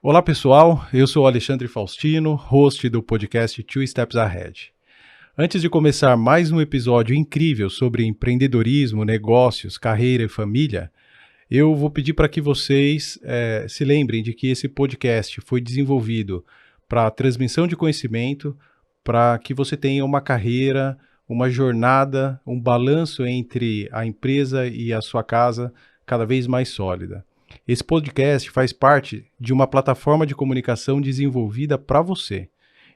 Olá pessoal, eu sou o Alexandre Faustino, host do podcast Two Steps Ahead. Antes de começar mais um episódio incrível sobre empreendedorismo, negócios, carreira e família, eu vou pedir para que vocês se lembrem de que esse podcast foi desenvolvido para transmissão de conhecimento, para que você tenha uma carreira, uma jornada, um balanço entre a empresa e a sua casa cada vez mais sólida. Esse podcast faz parte de uma plataforma de comunicação desenvolvida para você.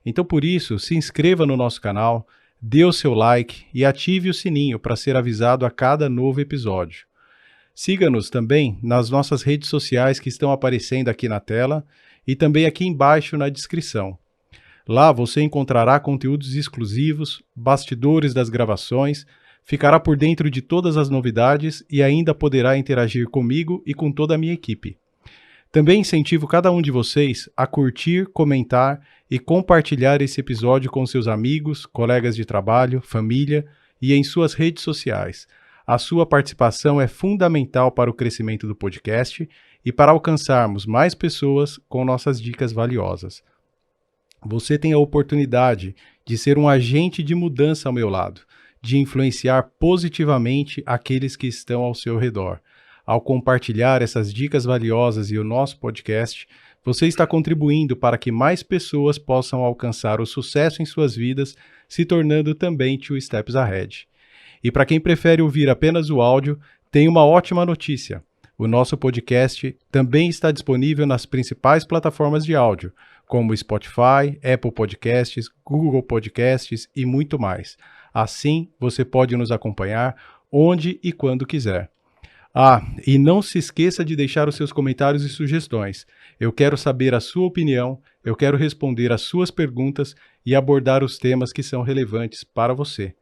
Então, por isso, se inscreva no nosso canal, dê o seu like e ative o sininho para ser avisado a cada novo episódio. Siga-nos também nas nossas redes sociais que estão aparecendo aqui na tela e também aqui embaixo na descrição. Lá você encontrará conteúdos exclusivos, bastidores das gravações, ficará por dentro de todas as novidades e ainda poderá interagir comigo e com toda a minha equipe. Também incentivo cada um de vocês a curtir, comentar e compartilhar esse episódio com seus amigos, colegas de trabalho, família e em suas redes sociais. A sua participação é fundamental para o crescimento do podcast e para alcançarmos mais pessoas com nossas dicas valiosas. Você tem a oportunidade de ser um agente de mudança ao meu lado, de influenciar positivamente aqueles que estão ao seu redor. Ao compartilhar essas dicas valiosas e o nosso podcast, você está contribuindo para que mais pessoas possam alcançar o sucesso em suas vidas, se tornando também Two Steps Ahead. E para quem prefere ouvir apenas o áudio, tem uma ótima notícia. O nosso podcast também está disponível nas principais plataformas de áudio, como Spotify, Apple Podcasts, Google Podcasts e muito mais. Assim, você pode nos acompanhar onde e quando quiser. E não se esqueça de deixar os seus comentários e sugestões. Eu quero saber a sua opinião, eu quero responder às suas perguntas e abordar os temas que são relevantes para você.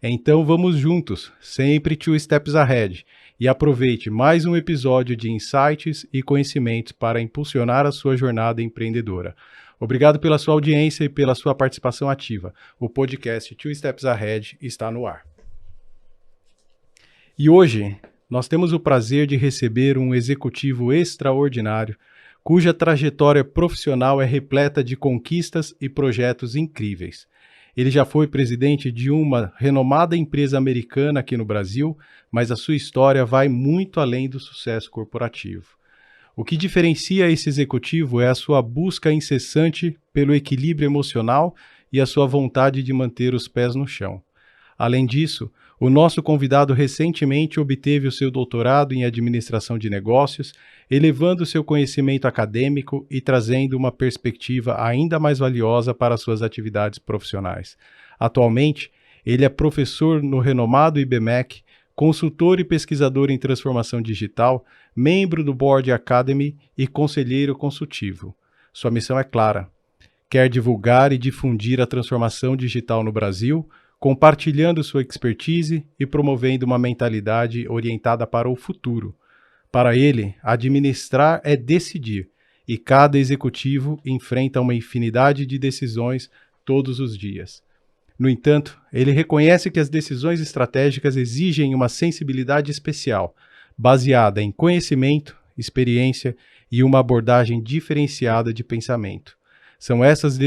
Então vamos juntos, sempre Two Steps Ahead, e aproveite mais um episódio de insights e conhecimentos para impulsionar a sua jornada empreendedora. Obrigado pela sua audiência e pela sua participação ativa. O podcast Two Steps Ahead está no ar. E hoje nós temos o prazer de receber um executivo extraordinário, cuja trajetória profissional é repleta de conquistas e projetos incríveis. Ele já foi presidente de uma renomada empresa americana aqui no Brasil, mas a sua história vai muito além do sucesso corporativo. O que diferencia esse executivo é a sua busca incessante pelo equilíbrio emocional e a sua vontade de manter os pés no chão. Além disso, o nosso convidado recentemente obteve o seu doutorado em administração de negócios, elevando seu conhecimento acadêmico e trazendo uma perspectiva ainda mais valiosa para suas atividades profissionais. Atualmente, ele é professor no renomado IBMEC, consultor e pesquisador em transformação digital, membro do Board Academy e conselheiro consultivo. Sua missão é clara: quer divulgar e difundir a transformação digital no Brasil, compartilhando sua expertise e promovendo uma mentalidade orientada para o futuro. Para ele, administrar é decidir, e cada executivo enfrenta uma infinidade de decisões todos os dias. No entanto, ele reconhece que as decisões estratégicas exigem uma sensibilidade especial, baseada em conhecimento, experiência e uma abordagem diferenciada de pensamento. São essas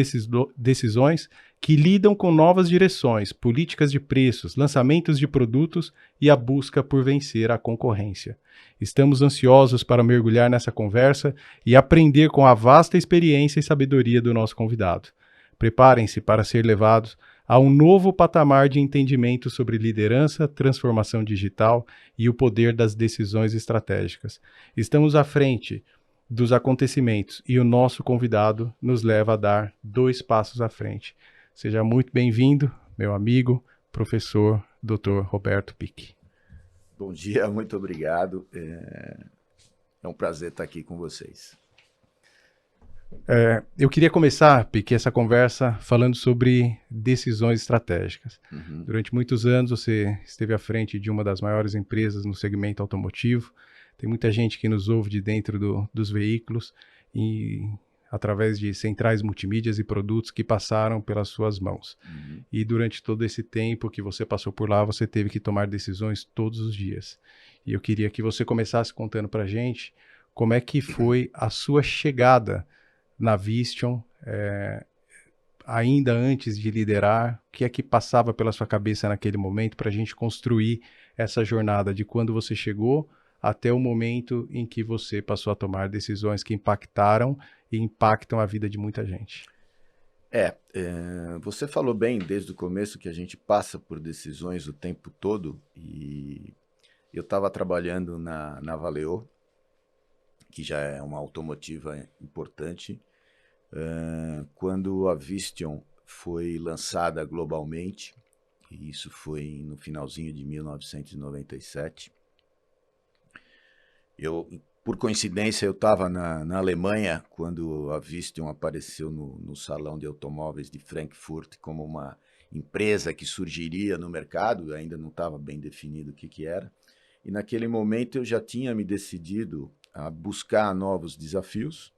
decisões que lidam com novas direções, políticas de preços, lançamentos de produtos e a busca por vencer a concorrência. Estamos ansiosos para mergulhar nessa conversa e aprender com a vasta experiência e sabedoria do nosso convidado. Preparem-se para ser levados a um novo patamar de entendimento sobre liderança, transformação digital e o poder das decisões estratégicas. Estamos à frente dos acontecimentos e o nosso convidado nos leva a dar 2 passos à frente. Seja muito bem-vindo, meu amigo, professor Dr. Roberto Pique. Bom dia, muito obrigado. É um prazer estar aqui com vocês. Eu queria começar, Pique, essa conversa falando sobre decisões estratégicas. Durante muitos anos você esteve à frente de uma das maiores empresas no segmento automotivo. Tem muita gente que nos ouve de dentro dos veículos e através de centrais multimídias e produtos que passaram pelas suas mãos. E durante todo esse tempo que você passou por lá, você teve que tomar decisões todos os dias. E eu queria que você começasse contando para a gente como é que foi a sua chegada na Vistion, ainda antes de liderar, o que é que passava pela sua cabeça naquele momento para a gente construir essa jornada de quando você chegou até o momento em que você passou a tomar decisões que impactaram e impactam a vida de muita gente? Você falou bem desde o começo que a gente passa por decisões o tempo todo e eu estava trabalhando na Valeo, que já é uma automotiva importante, quando a Vistion foi lançada globalmente, e isso foi no finalzinho de 1997. Por coincidência, eu estava na Alemanha quando a Vistion apareceu no Salão de Automóveis de Frankfurt como uma empresa que surgiria no mercado, ainda não estava bem definido o que era. E naquele momento eu já tinha me decidido a buscar novos desafios,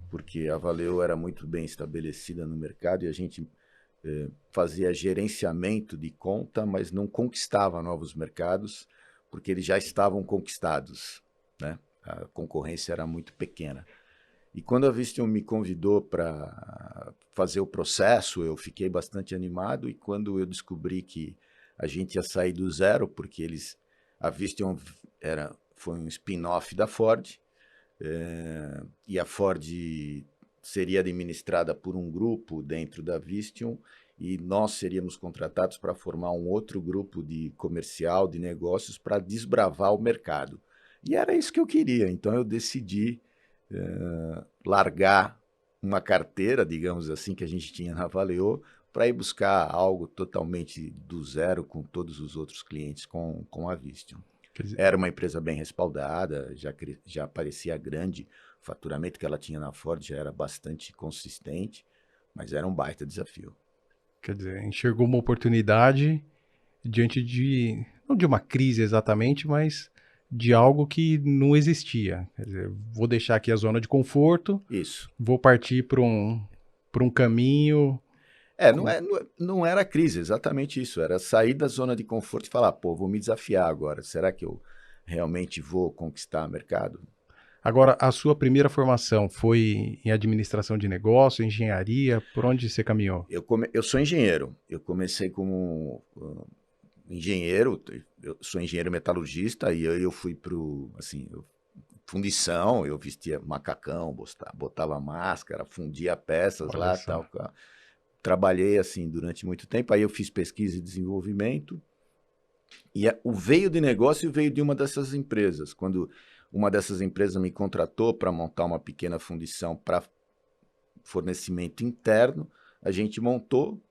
porque a Valeo era muito bem estabelecida no mercado e a gente fazia gerenciamento de conta, mas não conquistava novos mercados, porque eles já estavam conquistados, né? A concorrência era muito pequena. E quando a Vistion me convidou para fazer o processo, eu fiquei bastante animado, e quando eu descobri que a gente ia sair do zero, porque a Vistion foi um spin-off da Ford, e a Ford seria administrada por um grupo dentro da Vistion, e nós seríamos contratados para formar um outro grupo de comercial, de negócios, para desbravar o mercado. E era isso que eu queria, então eu decidi largar uma carteira, digamos assim, que a gente tinha na Valeo, para ir buscar algo totalmente do zero com todos os outros clientes com a Vistion. Era uma empresa bem respaldada, já parecia grande, o faturamento que ela tinha na Ford já era bastante consistente, mas era um baita desafio. Quer dizer, enxergou uma oportunidade diante não de uma crise exatamente, mas de algo que não existia. Quer dizer, vou deixar aqui a zona de conforto, Isso. Vou partir para um caminho... Não era crise, exatamente isso. Era sair da zona de conforto e falar, pô, vou me desafiar agora. Será que eu realmente vou conquistar o mercado? Agora, a sua primeira formação foi em administração de negócio, engenharia? Por onde você caminhou? Eu sou engenheiro. Eu comecei como engenheiro, eu sou engenheiro metalurgista, e eu fui para fundição, eu vestia macacão, botava máscara, fundia peças. Olha lá, só. Tal. Trabalhei assim durante muito tempo, aí eu fiz pesquisa e desenvolvimento, e o veio de negócio veio de uma dessas empresas. Quando uma dessas empresas me contratou para montar uma pequena fundição para fornecimento interno, a gente montou,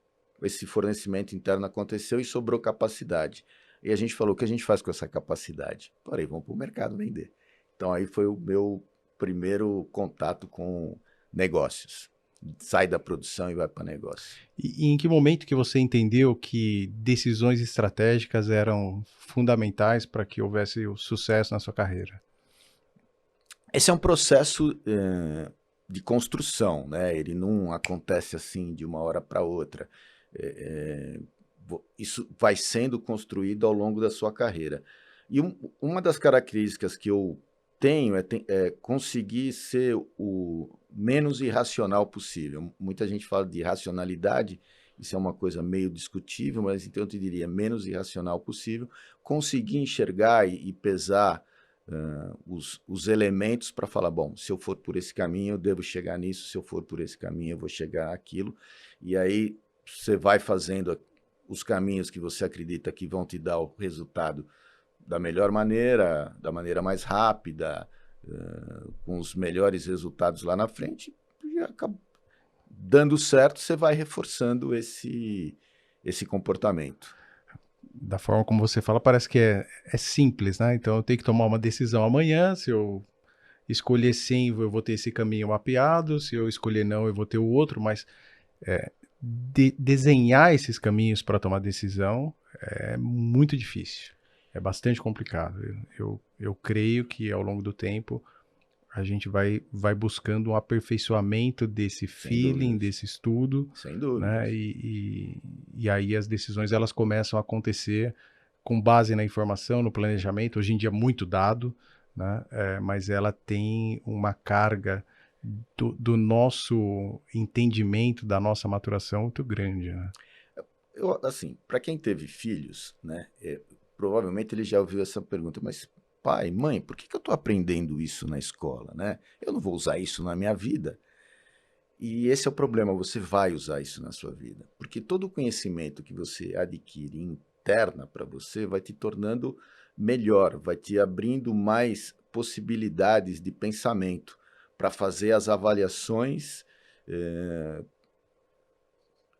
esse fornecimento interno aconteceu e sobrou capacidade. E a gente falou, o que a gente faz com essa capacidade? Falei, vamos para o mercado vender. Então aí foi o meu primeiro contato com negócios. Sai da produção e vai para negócio. E em que momento que você entendeu que decisões estratégicas eram fundamentais para que houvesse o sucesso na sua carreira? Esse é um processo de construção, né? Ele não acontece assim de uma hora para outra. Isso vai sendo construído ao longo da sua carreira. E uma das características que eu tenho é conseguir ser o menos irracional possível. Muita gente fala de racionalidade, isso é uma coisa meio discutível, mas então eu te diria menos irracional possível, conseguir enxergar e pesar os elementos para falar, bom, se eu for por esse caminho eu devo chegar nisso, se eu for por esse caminho eu vou chegar àquilo, e aí você vai fazendo os caminhos que você acredita que vão te dar o resultado da melhor maneira, da maneira mais rápida, com os melhores resultados lá na frente, e acaba dando certo, você vai reforçando esse comportamento. Da forma como você fala, parece que é simples, né? Então eu tenho que tomar uma decisão amanhã, se eu escolher sim, eu vou ter esse caminho mapeado, se eu escolher não, eu vou ter o outro, mas desenhar esses caminhos para tomar decisão é muito difícil, é bastante complicado. Eu creio que ao longo do tempo a gente vai buscando um aperfeiçoamento desse feeling, desse estudo. Sem dúvida. Né? E aí as decisões elas começam a acontecer com base na informação, no planejamento. Hoje em dia muito dado, né? Mas ela tem uma carga do nosso entendimento, da nossa maturação muito grande, né? Assim, para quem teve filhos, né, provavelmente ele já ouviu essa pergunta, mas pai, mãe, por que eu estou aprendendo isso na escola, né? Eu não vou usar isso na minha vida. E esse é o problema, você vai usar isso na sua vida, porque todo o conhecimento que você adquire interna para você vai te tornando melhor, vai te abrindo mais possibilidades de pensamento para fazer as avaliações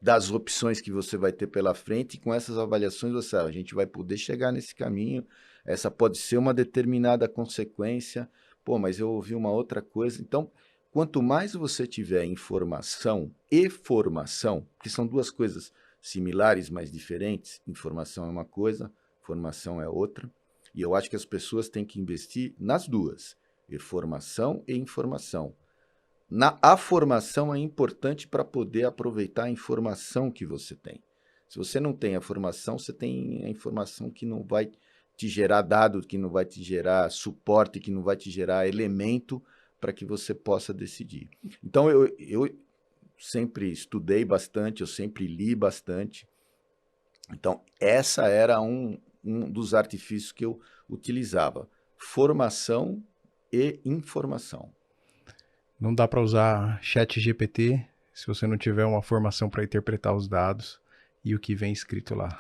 das opções que você vai ter pela frente, e com essas avaliações a gente vai poder chegar nesse caminho, essa pode ser uma determinada consequência, pô, mas eu ouvi uma outra coisa. Então, quanto mais você tiver informação e formação, que são duas coisas similares, mas diferentes, informação é uma coisa, formação é outra, e eu acho que as pessoas têm que investir nas duas, formação e informação. A formação é importante para poder aproveitar a informação que você tem. Se você não tem a formação, você tem a informação que não vai te gerar dado, que não vai te gerar suporte, que não vai te gerar elemento para que você possa decidir. Então, eu sempre estudei bastante, eu sempre li bastante. Então, essa era um dos artifícios que eu utilizava. Formação e informação. Não dá para usar chat GPT se você não tiver uma formação para interpretar os dados e o que vem escrito lá.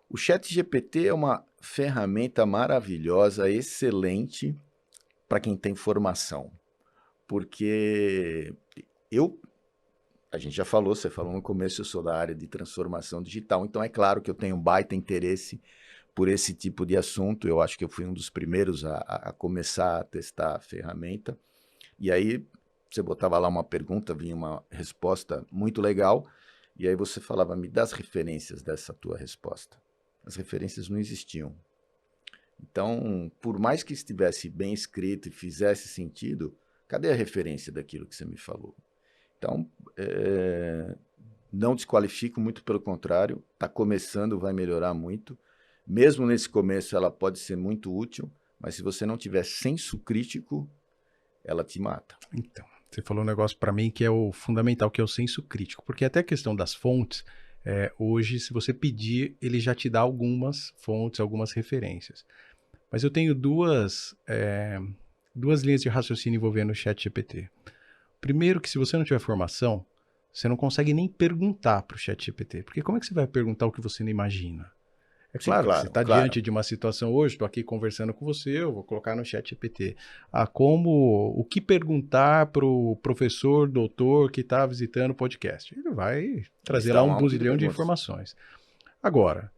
O chat GPT é uma ferramenta maravilhosa, excelente para quem tem formação. Porque a gente já falou, você falou no começo, eu sou da área de transformação digital, então é claro que eu tenho um baita interesse por esse tipo de assunto. Eu acho que eu fui um dos primeiros a começar a testar a ferramenta. E aí você botava lá uma pergunta, vinha uma resposta muito legal, e aí você falava, me dá as referências dessa tua resposta. As referências não existiam. Então, por mais que estivesse bem escrito e fizesse sentido, cadê a referência daquilo que você me falou? Então, não desqualifico, muito pelo contrário, está começando, vai melhorar muito. Mesmo nesse começo, ela pode ser muito útil, mas se você não tiver senso crítico, ela te mata. Então, você falou um negócio para mim que é o fundamental, que é o senso crítico, porque até a questão das fontes, hoje, se você pedir, ele já te dá algumas fontes, algumas referências. Mas eu tenho duas linhas de raciocínio envolvendo o chat GPT. Primeiro que se você não tiver formação, você não consegue nem perguntar para o chat GPT, porque como é que você vai perguntar o que você não imagina? É Sim, claro que você claro, está claro. diante de uma situação hoje, estou aqui conversando com você, eu vou colocar no chat GPT. O que perguntar para o professor, doutor que está visitando o podcast? Ele vai trazer lá Listar um um monte de buzilhão de perguntas. informações. Agora,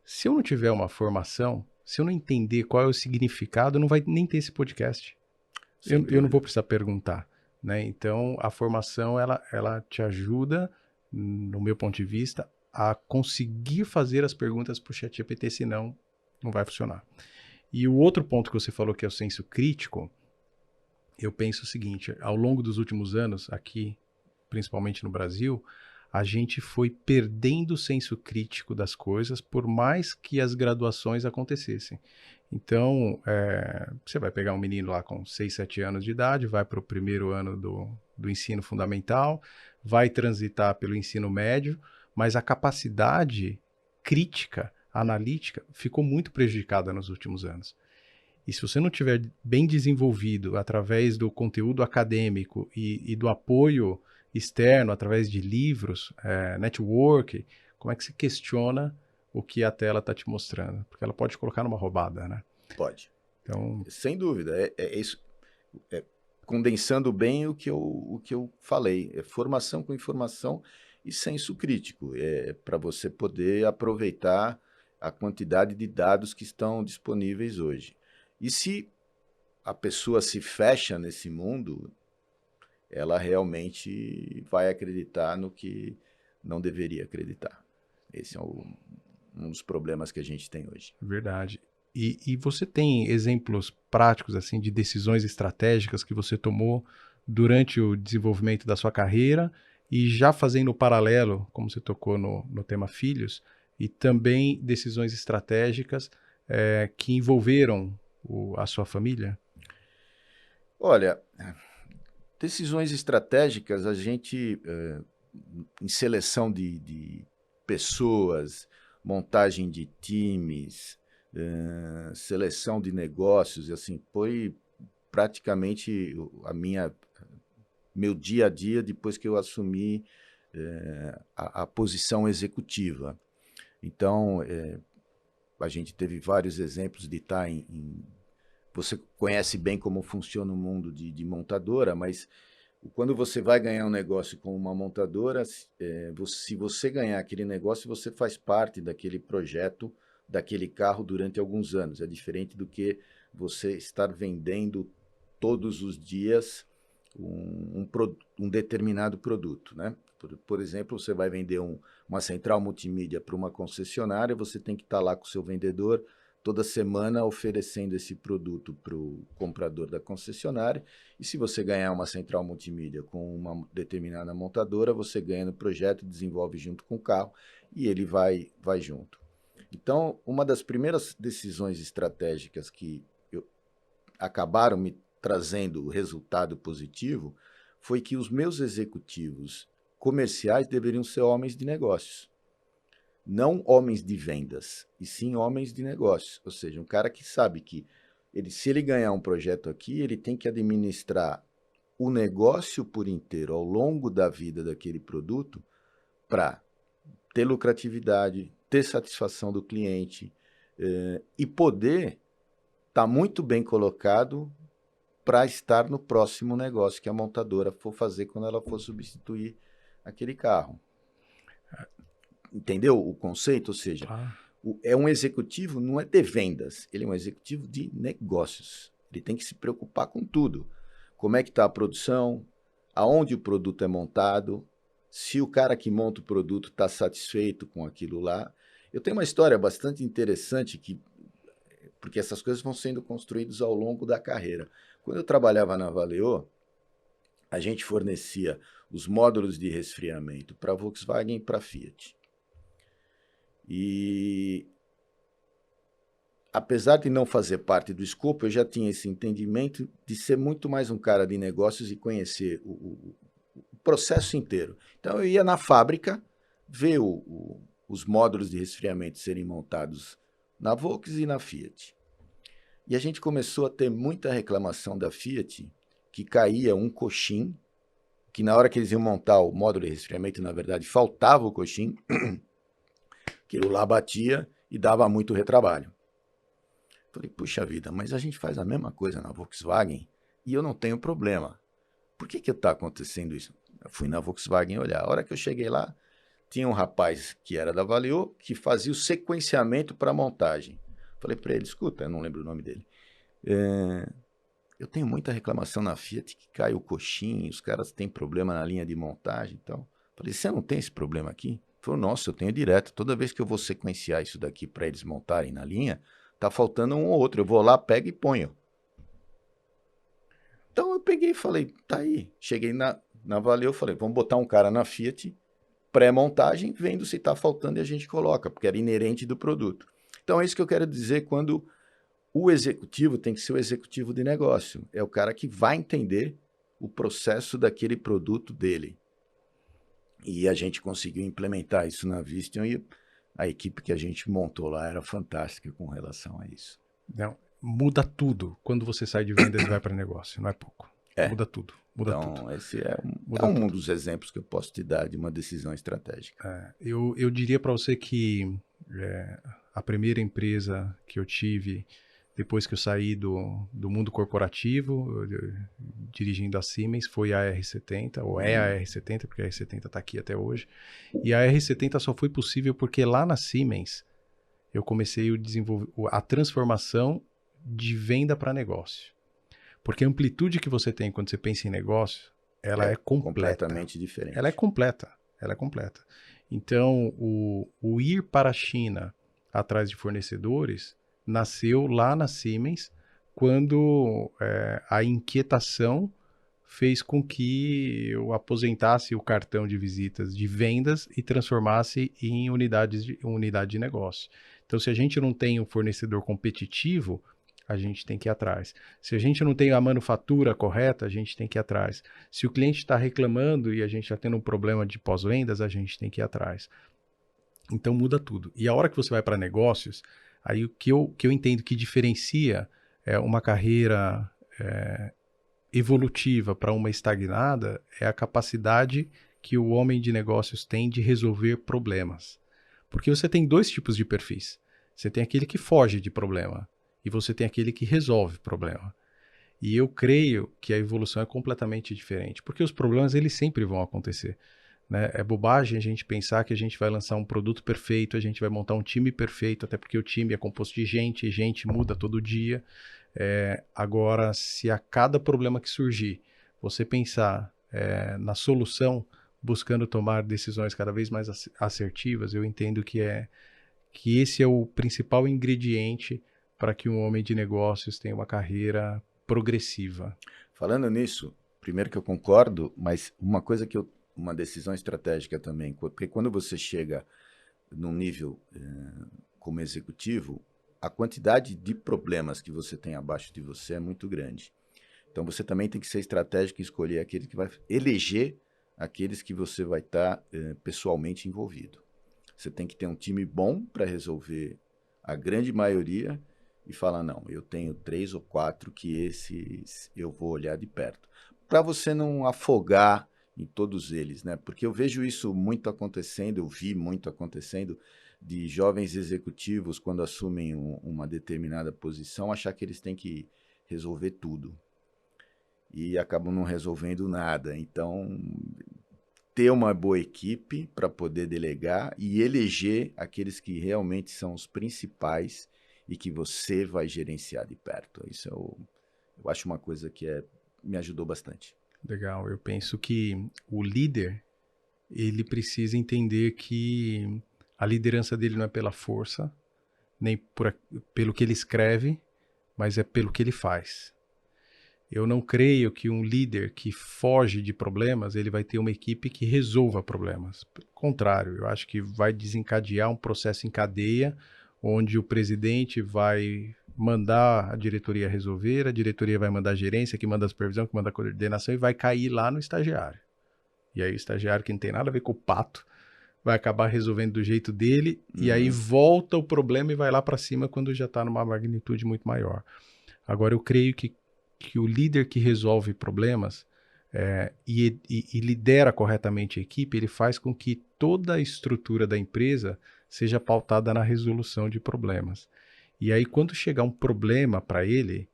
se eu não tiver uma formação, se eu não entender qual é o significado, não vai nem ter esse podcast. Sem Eu não vou dúvida. precisar perguntar, né? Então, a formação, ela te ajuda, no meu ponto de vista, a conseguir fazer as perguntas para o ChatGPT, senão não vai funcionar. E o outro ponto que você falou, que é o senso crítico, eu penso o seguinte, ao longo dos últimos anos, aqui, principalmente no Brasil, a gente foi perdendo o senso crítico das coisas, por mais que as graduações acontecessem. Então, você vai pegar um menino lá com 6, 7 anos de idade, vai para o primeiro ano do ensino fundamental, vai transitar pelo ensino médio, mas a capacidade crítica, analítica, ficou muito prejudicada nos últimos anos. E se você não tiver bem desenvolvido através do conteúdo acadêmico e do apoio externo, através de livros, network, como é que se questiona o que a tela está te mostrando? Porque ela pode colocar numa roubada, né? Pode. Então, Sem dúvida. É isso. Condensando bem o que eu falei. É formação com informação e senso crítico. É para você poder aproveitar a quantidade de dados que estão disponíveis hoje. E se a pessoa se fecha nesse mundo, ela realmente vai acreditar no que não deveria acreditar. Esse é um dos problemas que a gente tem hoje. verdade. E você tem exemplos práticos assim de decisões estratégicas que você tomou durante o desenvolvimento da sua carreira e já fazendo o paralelo, como você tocou no tema filhos, e também decisões estratégicas que envolveram a sua família? Olha, Decisões estratégicas, a gente, em seleção de pessoas, montagem de times, seleção de negócios, assim, foi praticamente meu dia a dia depois que eu assumi a posição executiva. Então, a gente teve vários exemplos de estar você conhece bem como funciona o mundo de montadora, mas quando você vai ganhar um negócio com uma montadora, se você ganhar aquele negócio, você faz parte daquele projeto, daquele carro durante alguns anos. É diferente do que você estar vendendo todos os dias um determinado produto, né? Por exemplo, você vai vender uma central multimídia para uma concessionária, você tem que estar lá com o seu vendedor toda semana oferecendo esse produto para o comprador da concessionária. E se você ganhar uma central multimídia com uma determinada montadora, você ganha no projeto, desenvolve junto com o carro e ele vai junto. Então, uma das primeiras decisões estratégicas que acabaram me trazendo resultado positivo foi que os meus executivos comerciais deveriam ser homens de negócios. Não homens de vendas, e sim homens de negócios. Ou seja, um cara que sabe que se ele ganhar um projeto aqui, ele tem que administrar o negócio por inteiro ao longo da vida daquele produto para ter lucratividade, ter satisfação do cliente e poder estar muito bem colocado para estar no próximo negócio que a montadora for fazer quando ela for substituir aquele carro. Entendeu o conceito? Ou seja, é um executivo, não é de vendas, ele é um executivo de negócios. Ele tem que se preocupar com tudo. Como é que está a produção, aonde o produto é montado, se o cara que monta o produto está satisfeito com aquilo lá. Eu tenho uma história bastante interessante, porque essas coisas vão sendo construídas ao longo da carreira. Quando eu trabalhava na Valeo, a gente fornecia os módulos de resfriamento para a Volkswagen e para a Fiat. E apesar de não fazer parte do escopo, eu já tinha esse entendimento de ser muito mais um cara de negócios e conhecer o processo inteiro. Então eu ia na fábrica ver os módulos de resfriamento serem montados na Volkswagen e na Fiat. E a gente começou a ter muita reclamação da Fiat, que caía um coxim, que na hora que eles iam montar o módulo de resfriamento, na verdade, faltava o coxim, aquilo lá batia e dava muito retrabalho. Falei, puxa vida, mas a gente faz a mesma coisa na Volkswagen e eu não tenho problema. Por que está acontecendo isso? Eu fui na Volkswagen olhar. A hora que eu cheguei lá, tinha um rapaz que era da Valeo, que fazia o sequenciamento para a montagem. Falei para ele, escuta, eu não lembro o nome dele. Eu tenho muita reclamação na Fiat que cai o coxim, os caras têm problema na linha de montagem e tal. Falei, você não tem esse problema aqui? Ele falou, nossa, eu tenho direto. Toda vez que eu vou sequenciar isso daqui para eles montarem na linha, tá faltando um ou outro. Eu vou lá, pego e ponho. Então eu peguei e falei, tá aí. Cheguei na Valeo, falei, vamos botar um cara na Fiat, pré-montagem, vendo se tá faltando e a gente coloca, porque era inerente do produto. Então é isso que eu quero dizer quando o executivo tem que ser o executivo de negócio. É o cara que vai entender o processo daquele produto dele. E a gente conseguiu implementar isso na Visteon e a equipe que a gente montou lá era fantástica com relação a isso. Não, muda tudo quando você sai de vendas e vai para negócio, não é pouco. Muda tudo. Muda então, tudo. Esse é um dos exemplos que eu posso te dar de uma decisão estratégica. Eu diria para você que a primeira empresa que eu tive depois que eu saí do mundo corporativo, dirigindo a Siemens, foi a R70, ou é a R70, porque a R70 está aqui até hoje. E a R70 só foi possível porque lá na Siemens eu comecei a transformação de venda para negócio. Porque a amplitude que você tem quando você pensa em negócio, ela é completa. Completamente diferente. Ela é completa. Então, o ir para a China atrás de fornecedores nasceu lá na Siemens, quando a inquietação fez com que eu aposentasse o cartão de visitas de vendas e transformasse em unidade de negócio. Então, se a gente não tem um fornecedor competitivo, a gente tem que ir atrás. Se a gente não tem a manufatura correta, a gente tem que ir atrás. Se o cliente está reclamando e a gente está tendo um problema de pós-vendas, a gente tem que ir atrás. Então muda tudo. E a hora que você vai para negócios, aí o que eu entendo que diferencia uma carreira evolutiva para uma estagnada é a capacidade que o homem de negócios tem de resolver problemas. Porque você tem dois tipos de perfis. Você tem aquele que foge de problema e você tem aquele que resolve problema. E eu creio que a evolução é completamente diferente, porque os problemas eles sempre vão acontecer. Né? É bobagem a gente pensar que a gente vai lançar um produto perfeito, a gente vai montar um time perfeito, até porque o time é composto de gente, e gente muda todo dia. Agora, se a cada problema que surgir, você pensar na solução, buscando tomar decisões cada vez mais assertivas, eu entendo que esse é o principal ingrediente para que um homem de negócios tenha uma carreira progressiva. Falando nisso, primeiro que eu concordo, mas uma coisa uma decisão estratégica também, porque quando você chega num nível como executivo, a quantidade de problemas que você tem abaixo de você é muito grande. Então você também tem que ser estratégico e escolher aquele que vai eleger aqueles que você vai estar pessoalmente envolvido. Você tem que ter um time bom para resolver a grande maioria e falar, não, eu tenho 3 ou 4 que esses eu vou olhar de perto. Para você não afogar em todos eles, né? Porque eu vejo isso muito acontecendo, eu vi muito acontecendo, de jovens executivos, quando assumem uma determinada posição, achar que eles têm que resolver tudo. E acabam não resolvendo nada. Então, ter uma boa equipe para poder delegar e eleger aqueles que realmente são os principais e que você vai gerenciar de perto. Isso eu acho uma coisa que me ajudou bastante. Legal, eu penso que o líder, ele precisa entender que a liderança dele não é pela força, nem pelo que ele escreve, mas é pelo que ele faz. Eu não creio que um líder que foge de problemas, ele vai ter uma equipe que resolva problemas. Pelo contrário, eu acho que vai desencadear um processo em cadeia, onde o presidente vai mandar a diretoria resolver, a diretoria vai mandar a gerência, que manda a supervisão, que manda a coordenação, e vai cair lá no estagiário. E aí o estagiário, que não tem nada a ver com o pato, vai acabar resolvendo do jeito dele, e aí volta o problema e vai lá para cima quando já está numa magnitude muito maior. Agora, eu creio que o líder que resolve problemas e lidera corretamente a equipe, ele faz com que toda a estrutura da empresa seja pautada na resolução de problemas. E aí, quando chegar um problema para ele,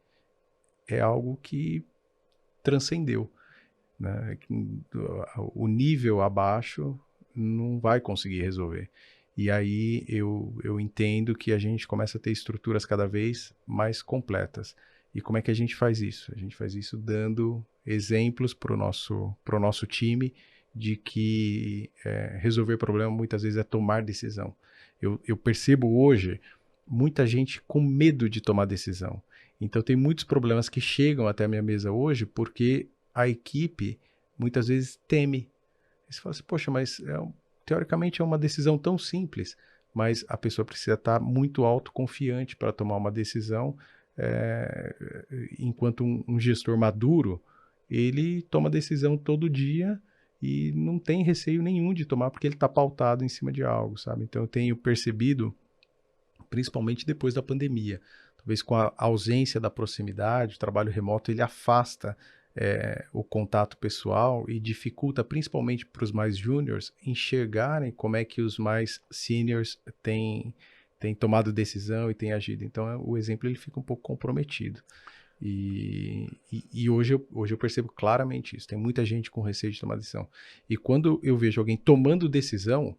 é algo que transcendeu. Né? O nível abaixo não vai conseguir resolver. E aí eu entendo que a gente começa a ter estruturas cada vez mais completas. E como é que a gente faz isso? A gente faz isso dando exemplos para o nosso time de que resolver problema muitas vezes é tomar decisão. Eu percebo hoje muita gente com medo de tomar decisão. Então tem muitos problemas que chegam até a minha mesa hoje porque a equipe muitas vezes teme. Você fala assim, poxa, mas teoricamente é uma decisão tão simples, mas a pessoa precisa estar muito autoconfiante para tomar uma decisão, enquanto um gestor maduro, ele toma decisão todo dia e não tem receio nenhum de tomar, porque ele está pautado em cima de algo, sabe? Então eu tenho percebido, principalmente depois da pandemia, talvez com a ausência da proximidade, o trabalho remoto, ele afasta o contato pessoal e dificulta, principalmente para os mais júniores, enxergarem como é que os mais seniors têm tomado decisão e têm agido. Então, o exemplo ele fica um pouco comprometido. E hoje eu percebo claramente isso. Tem muita gente com receio de tomar decisão. E quando eu vejo alguém tomando decisão,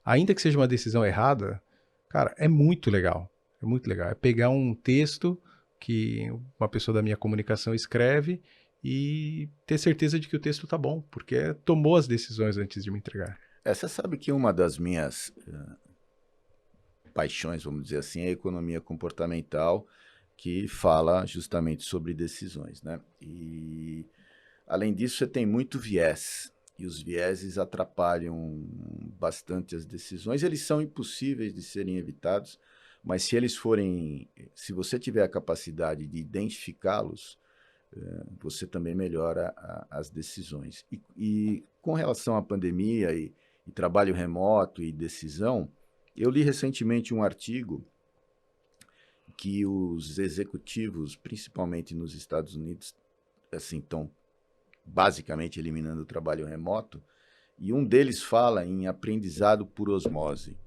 ainda que seja uma decisão errada, cara, é muito legal. É muito legal. É pegar um texto que uma pessoa da minha comunicação escreve e ter certeza de que o texto tá bom, porque tomou as decisões antes de me entregar. Você sabe que uma das minhas paixões, vamos dizer assim, é a economia comportamental, que fala justamente sobre decisões, né? E, além disso, você tem muito viés, e os vieses atrapalham bastante as decisões. Eles são impossíveis de serem evitados, mas se você tiver a capacidade de identificá-los, você também melhora as decisões. E com relação à pandemia e trabalho remoto e decisão, eu li recentemente um artigo que os executivos, principalmente nos Estados Unidos, assim, estão basicamente eliminando o trabalho remoto, e um deles fala em aprendizado por osmose,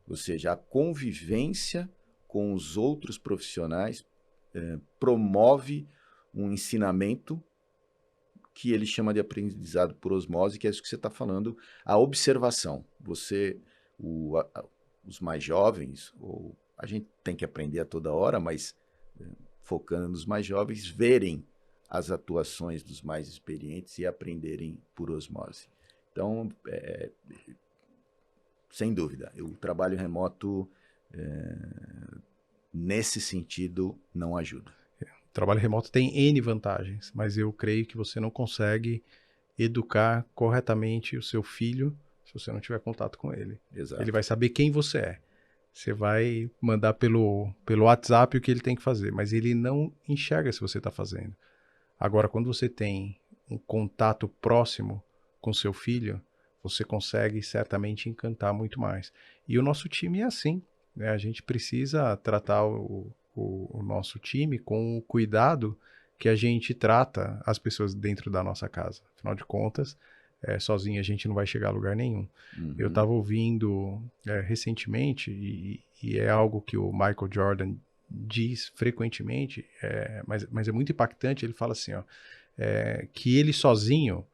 ou seja, a convivência com os outros profissionais promove um ensinamento que ele chama de aprendizado por osmose, que é isso que você está falando, a observação. Os mais jovens, ou a gente tem que aprender a toda hora, mas focando nos mais jovens, verem as atuações dos mais experientes e aprenderem por osmose. Então, sem dúvida, o trabalho remoto, nesse sentido, não ajuda. O trabalho remoto tem N vantagens, mas eu creio que você não consegue educar corretamente o seu filho se você não tiver contato com ele. Exato. Ele vai saber quem você é. Você vai mandar pelo WhatsApp o que ele tem que fazer, mas ele não enxerga se você está fazendo. Agora, quando você tem um contato próximo com seu filho, você consegue certamente encantar muito mais. E o nosso time é assim, né? A gente precisa tratar o nosso time com o cuidado que a gente trata as pessoas dentro da nossa casa. Afinal de contas, sozinho a gente não vai chegar a lugar nenhum. Uhum. Eu estava ouvindo recentemente, e é algo que o Michael Jordan diz frequentemente, mas é muito impactante. Ele fala assim, ó, que ele sozinho,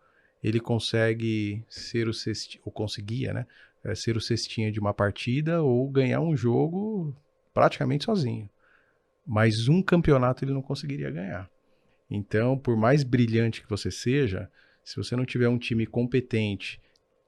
ele consegue ser o cestinha, ou conseguia, né, ser o cestinha de uma partida ou ganhar um jogo praticamente sozinho. Mas um campeonato ele não conseguiria ganhar. Então, por mais brilhante que você seja, se você não tiver um time competente,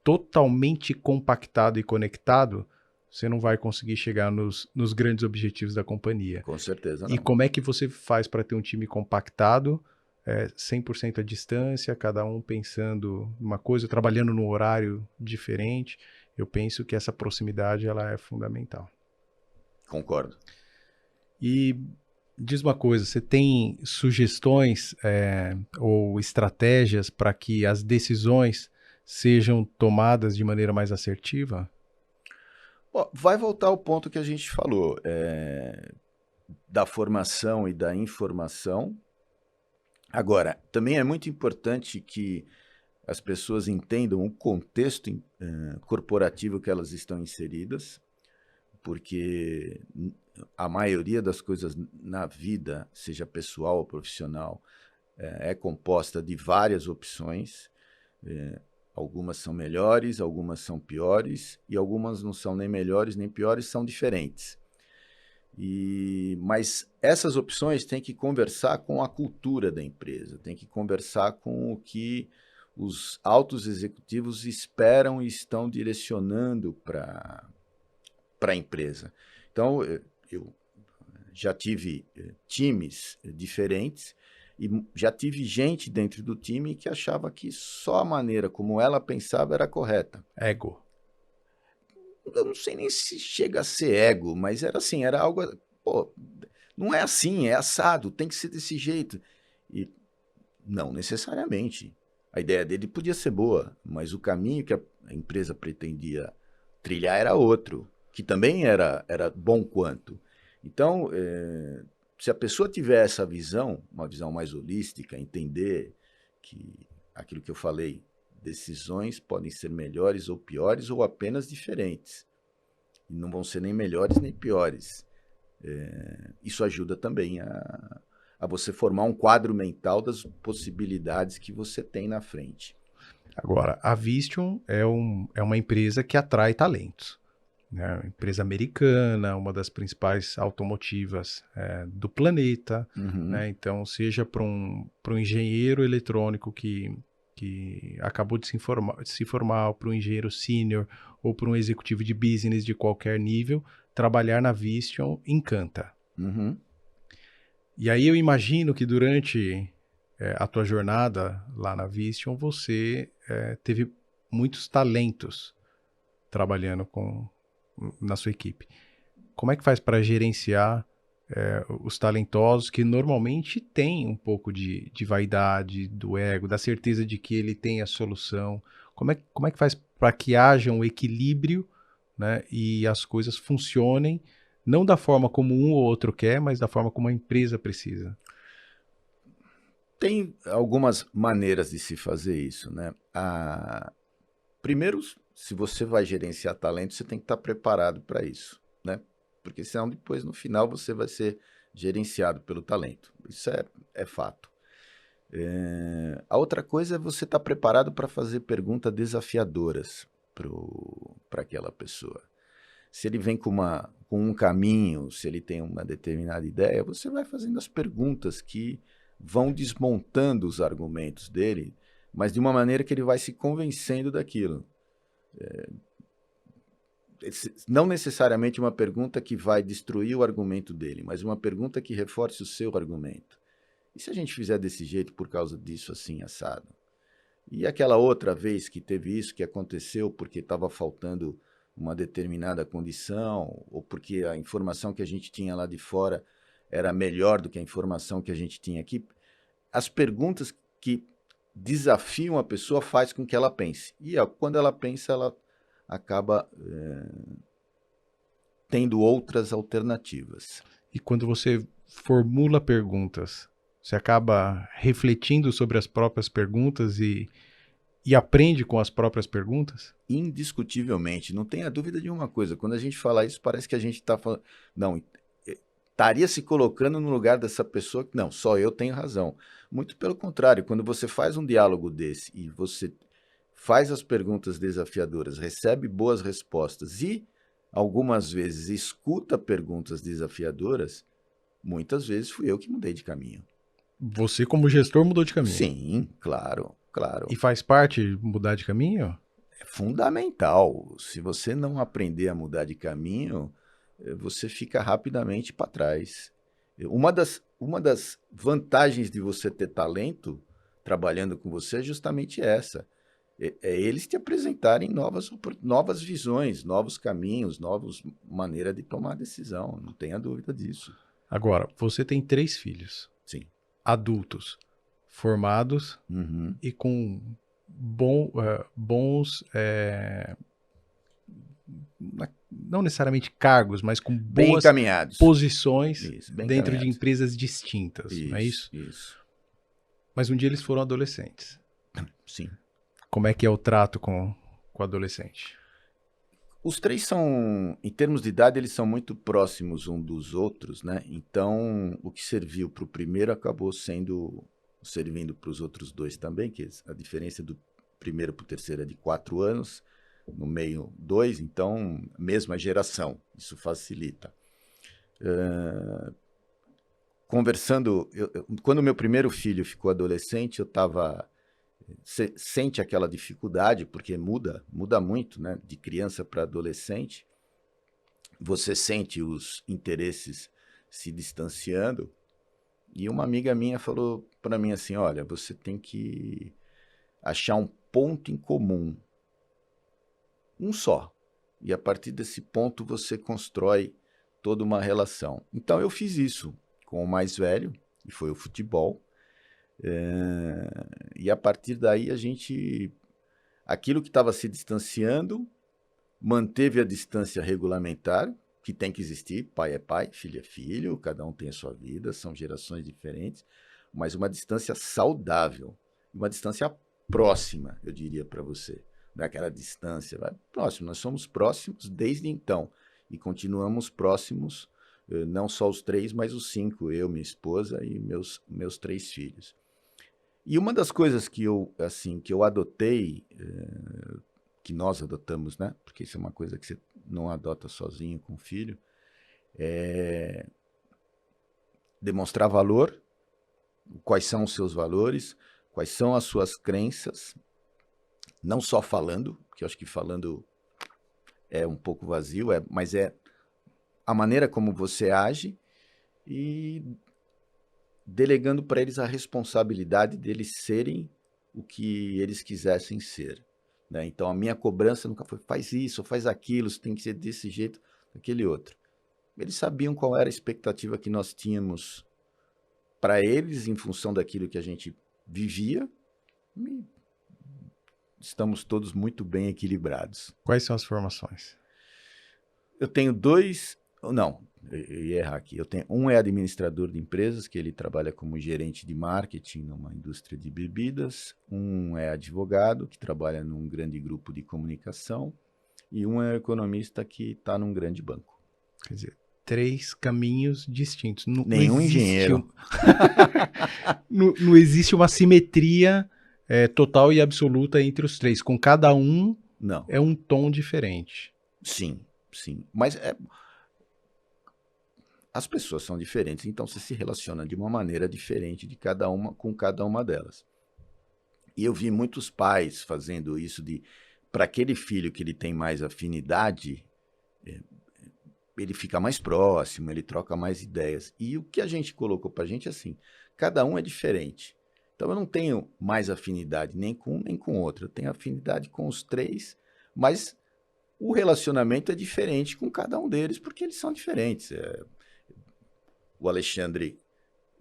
totalmente compactado e conectado, você não vai conseguir chegar nos grandes objetivos da companhia. Com certeza não. E como é que você faz para ter um time compactado, 100% à distância, cada um pensando numa coisa, trabalhando num horário diferente? Eu penso que essa proximidade ela é fundamental. Concordo. E diz uma coisa, você tem sugestões ou estratégias para que as decisões sejam tomadas de maneira mais assertiva? Bom, vai voltar ao ponto que a gente falou, da formação e da informação. Agora, também é muito importante que as pessoas entendam o contexto corporativo que elas estão inseridas, porque a maioria das coisas na vida, seja pessoal ou profissional, é composta de várias opções. Algumas são melhores, algumas são piores, e algumas não são nem melhores nem piores, são diferentes. Mas essas opções têm que conversar com a cultura da empresa, têm que conversar com o que os altos executivos esperam e estão direcionando para a empresa. Então, eu já tive times diferentes e já tive gente dentro do time que achava que só a maneira como ela pensava era correta. Ego. Eu não sei nem se chega a ser ego, mas era assim, era algo, pô, não é assim, é assado, tem que ser desse jeito. E não necessariamente. A ideia dele podia ser boa, mas o caminho que a empresa pretendia trilhar era outro, que também era bom quanto. Então, se a pessoa tiver essa visão, uma visão mais holística, entender que aquilo que eu falei, decisões podem ser melhores ou piores ou apenas diferentes. E não vão ser nem melhores nem piores. Isso ajuda também a você formar um quadro mental das possibilidades que você tem na frente. Agora, a Vistion é uma empresa que atrai talentos. Né? Empresa americana, uma das principais automotivas do planeta. Uhum. Né? Então, seja para um engenheiro eletrônico que acabou de se formar, ou para um engenheiro sênior, ou para um executivo de business de qualquer nível, trabalhar na Vistion encanta. Uhum. E aí eu imagino que durante a tua jornada lá na Vistion, você teve muitos talentos trabalhando na sua equipe. como é que faz para gerenciar os talentosos que normalmente têm um pouco de vaidade, do ego, da certeza de que ele tem a solução? Como é que faz para que haja um equilíbrio, né, e as coisas funcionem, não da forma como um ou outro quer, mas da forma como a empresa precisa? Tem algumas maneiras de se fazer isso, né? Primeiro, se você vai gerenciar talento, você tem que estar preparado para isso, né? Porque senão depois, no final, você vai ser gerenciado pelo talento. Isso é fato. A outra coisa é você estar preparado para fazer perguntas desafiadoras para aquela pessoa. Se ele vem com um caminho, se ele tem uma determinada ideia, você vai fazendo as perguntas que vão desmontando os argumentos dele, mas de uma maneira que ele vai se convencendo daquilo. Não necessariamente uma pergunta que vai destruir o argumento dele, mas uma pergunta que reforce o seu argumento. E se a gente fizer desse jeito por causa disso, assim, assado? E aquela outra vez que teve isso, que aconteceu porque estava faltando uma determinada condição, ou porque a informação que a gente tinha lá de fora era melhor do que a informação que a gente tinha aqui. As perguntas que desafiam a pessoa faz com que ela pense. E quando ela pensa, ela acaba tendo outras alternativas. E quando você formula perguntas, você acaba refletindo sobre as próprias perguntas e aprende com as próprias perguntas? Indiscutivelmente, não tenha dúvida de uma coisa, quando a gente fala isso, parece que a gente está falando, não, estaria se colocando no lugar dessa pessoa que, não, só eu tenho razão. Muito pelo contrário, quando você faz um diálogo desse e você faz as perguntas desafiadoras, recebe boas respostas e, algumas vezes, escuta perguntas desafiadoras, muitas vezes fui eu que mudei de caminho. Você, como gestor, mudou de caminho. Sim, claro, claro. E faz parte mudar de caminho? É fundamental. Se você não aprender a mudar de caminho, você fica rapidamente para trás. Uma das vantagens de você ter talento trabalhando com você é justamente essa. É eles te apresentarem novas visões, novos caminhos, novas maneiras de tomar decisão. Não tenha dúvida disso. Agora, você tem 3 filhos, Sim. adultos, formados Uhum. e com bons, não necessariamente cargos, mas com Bem boas encaminhados. posições Isso, bem dentro de encaminhados. empresas distintas, não é Isso, isso? isso. Mas um dia eles foram adolescentes. Sim. Como é que é o trato com o adolescente? Os três são, em termos de idade, eles são muito próximos um dos outros, né? Então, o que serviu para o primeiro acabou servindo para os outros dois também, que a diferença do primeiro para o terceiro é de 4 anos, no meio 2, então, mesma geração, isso facilita. Conversando, quando meu primeiro filho ficou adolescente, eu estava... Você sente aquela dificuldade, porque muda muito, né? De criança para adolescente. Você sente os interesses se distanciando. E uma amiga minha falou para mim assim, olha, você tem que achar um ponto em comum. Um só. E a partir desse ponto você constrói toda uma relação. Então eu fiz isso com o mais velho, e foi o futebol. E a partir daí aquilo que estava se distanciando, manteve a distância regulamentar, que tem que existir, pai é pai, filho é filho, cada um tem a sua vida, são gerações diferentes, mas uma distância saudável, uma distância próxima, eu diria para você. Não é aquela distância, vai próximo, nós somos próximos desde então, e continuamos próximos, não só os 3, mas os 5, eu, minha esposa e meus 3 filhos. E uma das coisas que eu adotei, que nós adotamos, né? Porque isso é uma coisa que você não adota sozinho com o filho, é demonstrar valor, quais são os seus valores, quais são as suas crenças, não só falando, porque eu acho que falando é um pouco vazio, mas é a maneira como você age e delegando para eles a responsabilidade deles serem o que eles quisessem ser. Né? Então, a minha cobrança nunca foi faz isso, faz aquilo, você tem que ser desse jeito, daquele outro. eles sabiam qual era a expectativa que nós tínhamos para eles em função daquilo que a gente vivia. E estamos todos muito bem equilibrados. Quais são as formações? Eu tenho dois... Não, eu ia errar aqui. Um é administrador de empresas, que ele trabalha como gerente de marketing numa indústria de bebidas. Um é advogado, que trabalha num grande grupo de comunicação. E um é economista, que está num grande banco. Quer dizer, 3 caminhos distintos. Nenhum engenheiro. Não existe uma simetria total e absoluta entre os 3. Com cada um, Não. é um tom diferente. Sim. Mas as pessoas são diferentes, então você se relaciona de uma maneira diferente com cada uma delas. E eu vi muitos pais fazendo isso para aquele filho que ele tem mais afinidade, ele fica mais próximo, ele troca mais ideias. E o que a gente colocou para a gente é assim, cada um é diferente. Então eu não tenho mais afinidade nem com um nem com outro. Eu tenho afinidade com os 3, mas o relacionamento é diferente com cada um deles, porque eles são diferentes. O Alexandre,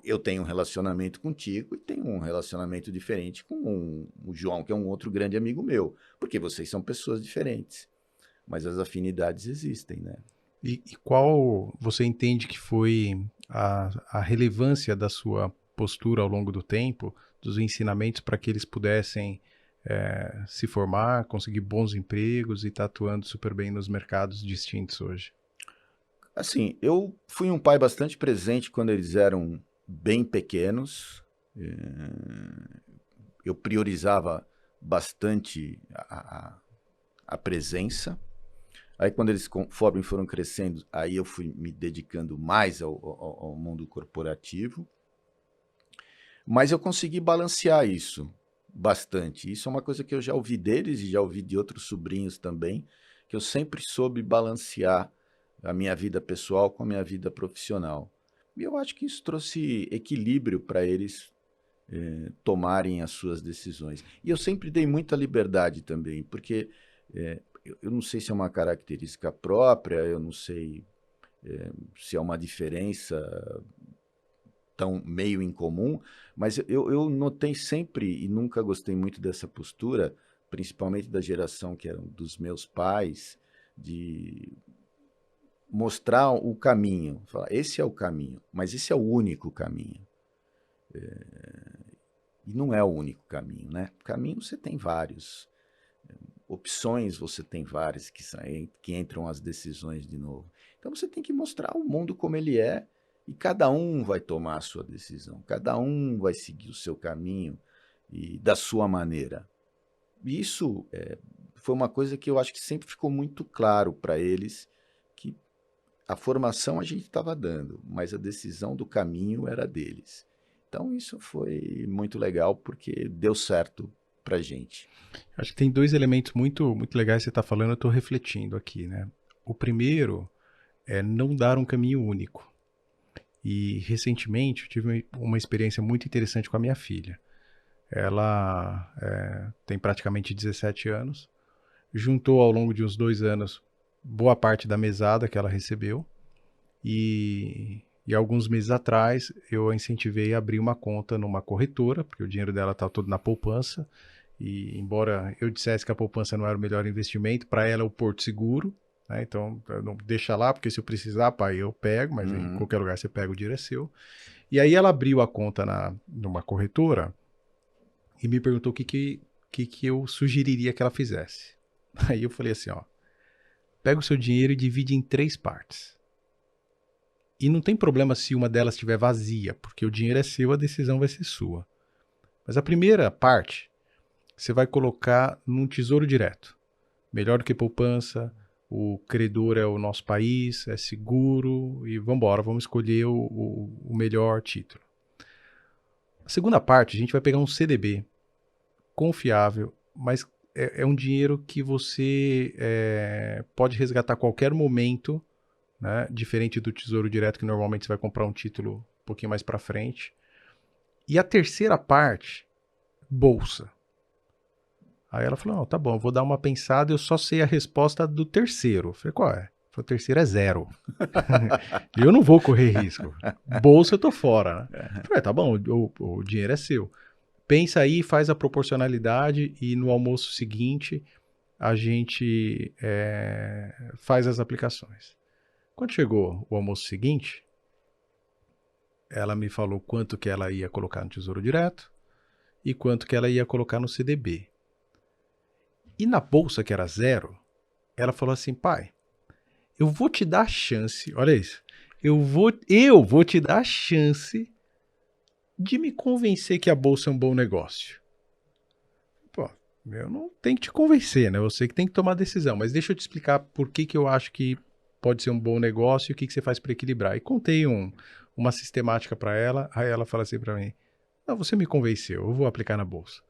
eu tenho um relacionamento contigo e tenho um relacionamento diferente com o João, que é um outro grande amigo meu, porque vocês são pessoas diferentes. Mas as afinidades existem, né? E qual você entende que foi a relevância da sua postura ao longo do tempo, dos ensinamentos para que eles pudessem se formar, conseguir bons empregos e estar atuando super bem nos mercados distintos hoje? Assim, eu fui um pai bastante presente quando eles eram bem pequenos. Eu priorizava bastante a presença. Aí quando eles conforme foram crescendo, aí eu fui me dedicando mais ao mundo corporativo. Mas eu consegui balancear isso bastante. Isso é uma coisa que eu já ouvi deles e já ouvi de outros sobrinhos também, que eu sempre soube balancear a minha vida pessoal com a minha vida profissional. E eu acho que isso trouxe equilíbrio para eles tomarem as suas decisões. E eu sempre dei muita liberdade também, porque eu não sei se é uma característica própria, eu não sei se é uma diferença tão meio incomum, mas eu notei sempre e nunca gostei muito dessa postura, principalmente da geração que eram dos meus pais, de mostrar o caminho, falar, esse é o caminho, mas esse é o único caminho. E não é o único caminho, né? Caminho você tem vários. Opções você tem várias que entram as decisões de novo. Então você tem que mostrar o mundo como ele é e cada um vai tomar a sua decisão, cada um vai seguir o seu caminho e da sua maneira. E isso foi uma coisa que eu acho que sempre ficou muito claro para eles, que a formação a gente estava dando, mas a decisão do caminho era deles. Então isso foi muito legal porque deu certo pra gente. Acho que tem 2 elementos muito, muito legais que você está falando, eu estou refletindo aqui, né? O primeiro é não dar um caminho único. E recentemente eu tive uma experiência muito interessante com a minha filha. Ela tem praticamente 17 anos, juntou ao longo de uns 2 anos boa parte da mesada que ela recebeu e alguns meses atrás eu a incentivei a abrir uma conta numa corretora, porque o dinheiro dela está todo na poupança. E embora eu dissesse que a poupança não era o melhor investimento, para ela é o porto seguro, né? Então não deixa lá, porque se eu precisar, pai, eu pego, mas em qualquer lugar você pega, o dinheiro é seu. E aí ela abriu a conta numa corretora e me perguntou o que eu sugeriria que ela fizesse. Aí eu falei assim, ó, pega o seu dinheiro e divide em 3 partes. E não tem problema se uma delas estiver vazia, porque o dinheiro é seu, a decisão vai ser sua. Mas a primeira parte você vai colocar num tesouro direto. Melhor do que poupança, o credor é o nosso país, é seguro e vamos escolher o melhor título. A segunda parte, a gente vai pegar um CDB confiável, mas é um dinheiro que você pode resgatar a qualquer momento, né? Diferente do tesouro direto, que normalmente você vai comprar um título um pouquinho mais para frente. E a terceira parte, bolsa. Aí ela falou, tá bom, eu vou dar uma pensada, eu só sei a resposta do terceiro. Eu falei, qual é? A terceira é 0. E eu não vou correr risco. Bolsa eu tô fora, né? Eu falei, tá bom, o dinheiro é seu. Pensa aí, faz a proporcionalidade e no almoço seguinte a gente faz as aplicações. Quando chegou o almoço seguinte, ela me falou quanto que ela ia colocar no Tesouro Direto e quanto que ela ia colocar no CDB. E na bolsa, que era 0, ela falou assim, pai, eu vou te dar a chance, olha isso, eu vou te dar a chance de me convencer que a bolsa é um bom negócio. Pô, eu não tenho que te convencer, né? Você que tem que tomar a decisão, mas deixa eu te explicar por que eu acho que pode ser um bom negócio e o que você faz para equilibrar. E contei uma sistemática para ela, aí ela fala assim para mim, não, você me convenceu, eu vou aplicar na bolsa.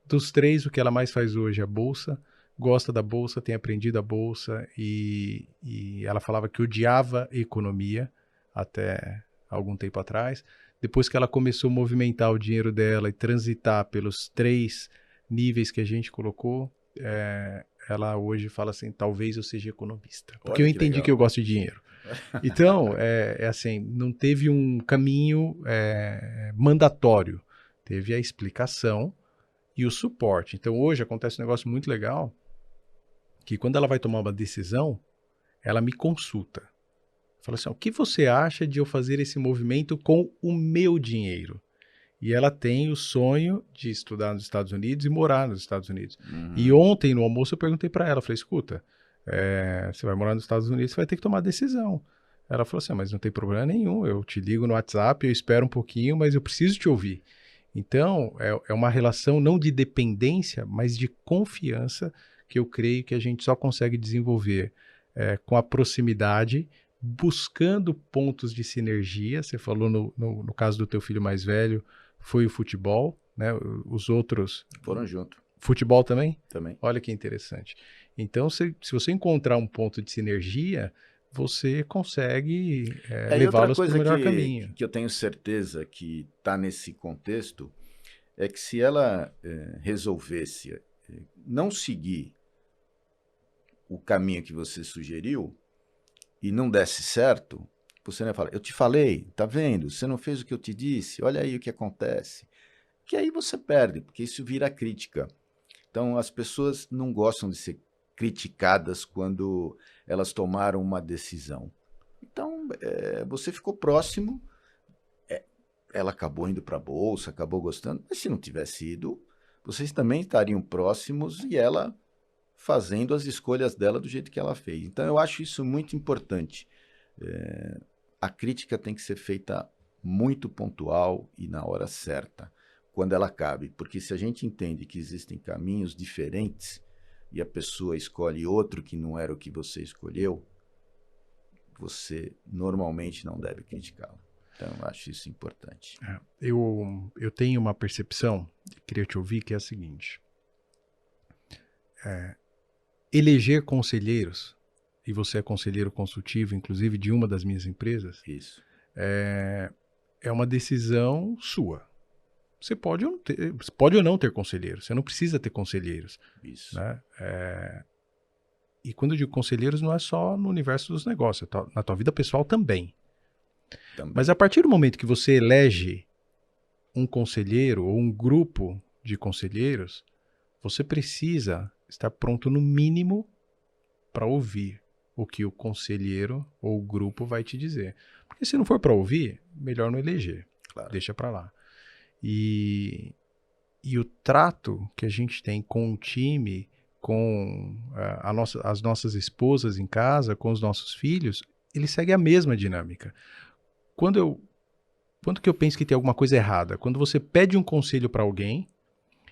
Dos 3, o que ela mais faz hoje é a bolsa, gosta da bolsa, tem aprendido a bolsa e ela falava que odiava economia até algum tempo atrás. Depois que ela começou a movimentar o dinheiro dela e transitar pelos 3 níveis que a gente colocou, ela hoje fala assim, talvez eu seja economista. Porque eu entendi que eu gosto de dinheiro. Então, assim, não teve um caminho mandatório. Teve a explicação e o suporte. Então, hoje acontece um negócio muito legal, que quando ela vai tomar uma decisão, ela me consulta. Fala assim, o que você acha de eu fazer esse movimento com o meu dinheiro? E ela tem o sonho de estudar nos Estados Unidos e morar nos Estados Unidos. E ontem, no almoço, eu perguntei para ela, falei, escuta, você vai morar nos Estados Unidos, você vai ter que tomar decisão. Ela falou assim, mas não tem problema nenhum, eu te ligo no WhatsApp, eu espero um pouquinho, mas eu preciso te ouvir. Então, é uma relação não de dependência, mas de confiança que eu creio que a gente só consegue desenvolver com a proximidade, buscando pontos de sinergia. Você falou no caso do teu filho mais velho, foi o futebol, né? Os outros... Foram junto. Futebol também? Também. Olha que interessante. Então, se você encontrar um ponto de sinergia, você consegue levá-los para o melhor caminho. Que eu tenho certeza que está nesse contexto é que se ela resolvesse não seguir o caminho que você sugeriu e não desse certo, você não ia falar, eu te falei, tá vendo? Você não fez o que eu te disse, olha aí o que acontece. Que aí você perde, porque isso vira crítica. Então, as pessoas não gostam de ser criticadas quando elas tomaram uma decisão. Então, você ficou próximo, ela acabou indo para a bolsa, acabou gostando, mas se não tivesse ido, vocês também estariam próximos e ela fazendo as escolhas dela do jeito que ela fez. Então, eu acho isso muito importante. A crítica tem que ser feita muito pontual e na hora certa, quando ela cabe. Porque se a gente entende que existem caminhos diferentes e a pessoa escolhe outro que não era o que você escolheu, você normalmente não deve criticá-la. Então, eu acho isso importante. Eu tenho uma percepção, queria te ouvir, que é a seguinte. Eleger conselheiros, e você é conselheiro consultivo, inclusive de uma das minhas empresas, Isso. É uma decisão sua. Você pode ou não ter conselheiros, você não precisa ter conselheiros. Isso. Né? E quando eu digo conselheiros, não é só no universo dos negócios, na tua vida pessoal também. Mas a partir do momento que você elege um conselheiro ou um grupo de conselheiros, você precisa estar pronto no mínimo para ouvir o que o conselheiro ou o grupo vai te dizer. Porque se não for para ouvir, melhor não eleger. Claro. Deixa para lá. E o trato que a gente tem com o time, com as nossas esposas em casa, com os nossos filhos, ele segue a mesma dinâmica. Quando que eu penso que tem alguma coisa errada? Quando você pede um conselho para alguém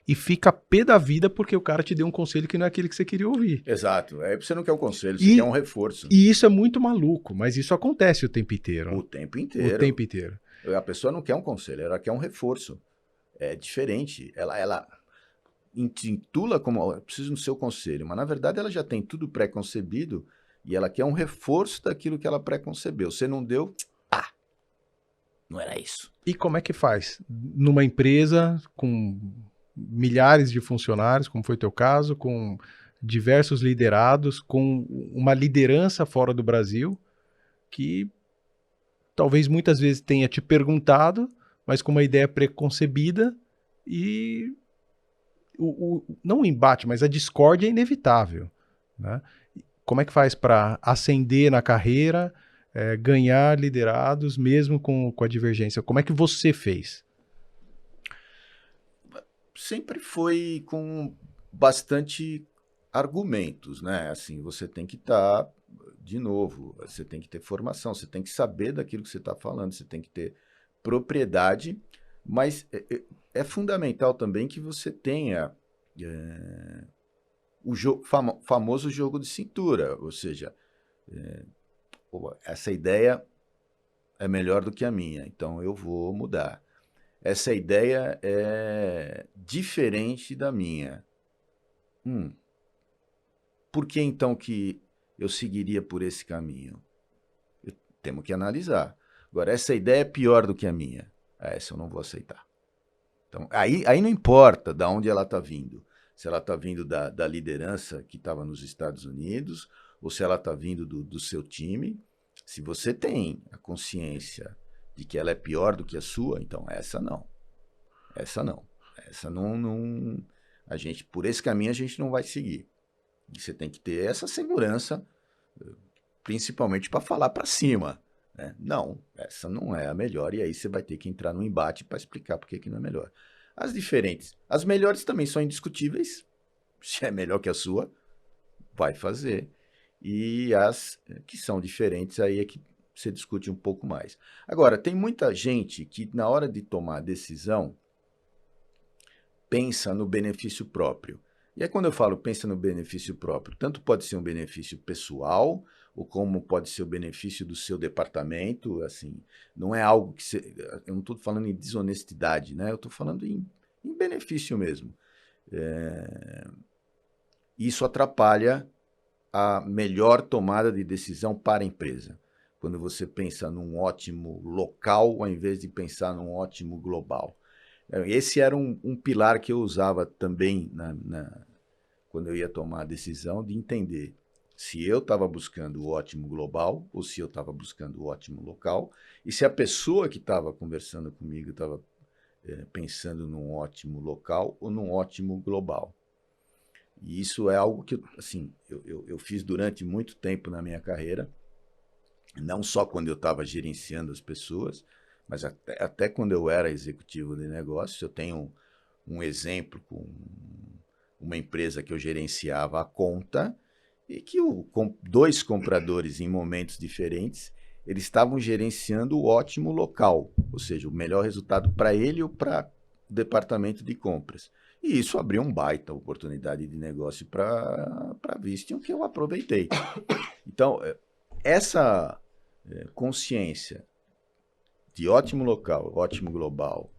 e fica pé da vida porque o cara te deu um conselho que não é aquele que você queria ouvir. Exato. Você não quer um conselho, você quer um reforço. E isso é muito maluco, mas isso acontece o tempo inteiro. O tempo inteiro. O tempo inteiro. A pessoa não quer um conselho, ela quer um reforço. É diferente. Ela intitula como, eu preciso do seu conselho, mas na verdade ela já tem tudo pré-concebido e ela quer um reforço daquilo que ela pré-concebeu. Você não deu, não era isso. E como é que faz? Numa empresa com milhares de funcionários, como foi teu caso, com diversos liderados com uma liderança fora do Brasil que talvez muitas vezes tenha te perguntado, mas com uma ideia preconcebida e não o embate, mas a discórdia é inevitável, né? Como é que faz para ascender na carreira, ganhar liderados mesmo com a divergência? Como é que você fez? Sempre foi com bastante argumentos, né? Assim, você tem que estar, de novo, você tem que ter formação, você tem que saber daquilo que você está falando, você tem que ter propriedade, mas é fundamental também que você tenha o famoso jogo de cintura, ou seja, essa ideia é melhor do que a minha, então eu vou mudar. Essa ideia é diferente da minha. Por que então que eu seguiria por esse caminho? Temos que analisar. Agora, essa ideia é pior do que a minha. Essa eu não vou aceitar. Então, aí não importa de onde ela está vindo. Se ela está vindo da liderança que estava nos Estados Unidos, ou se ela está vindo do seu time. Se você tem a consciência de que ela é pior do que a sua, então essa não. Essa não. Essa não por esse caminho a gente não vai seguir. E você tem que ter essa segurança, principalmente para falar para cima. Né? Não, essa não é a melhor, e aí você vai ter que entrar no embate para explicar por que não é melhor. As diferentes, as melhores também são indiscutíveis. Se é melhor que a sua, vai fazer. E as que são diferentes, aí é que você discute um pouco mais. Agora, tem muita gente que, na hora de tomar a decisão, pensa no benefício próprio. E aí, quando eu falo pensa no benefício próprio, tanto pode ser um benefício pessoal, ou como pode ser o benefício do seu departamento, assim, não é algo que você, eu não estou falando em desonestidade, né? Eu estou falando em benefício mesmo. Isso atrapalha a melhor tomada de decisão para a empresa. Quando você pensa num ótimo local, ao invés de pensar num ótimo global. Esse era um pilar que eu usava também quando eu ia tomar a decisão de entender se eu estava buscando o ótimo global ou se eu estava buscando o ótimo local e se a pessoa que estava conversando comigo estava pensando num ótimo local ou num ótimo global. E isso é algo que assim, eu fiz durante muito tempo na minha carreira, não só quando eu estava gerenciando as pessoas, mas até quando eu era executivo de negócios. Eu tenho um exemplo com uma empresa que eu gerenciava a conta e que dois compradores em momentos diferentes, eles estavam gerenciando o ótimo local, ou seja, o melhor resultado para ele ou para o departamento de compras. E isso abriu um baita oportunidade de negócio para a Vistion, que eu aproveitei. Então, essa consciência de ótimo local, ótimo global,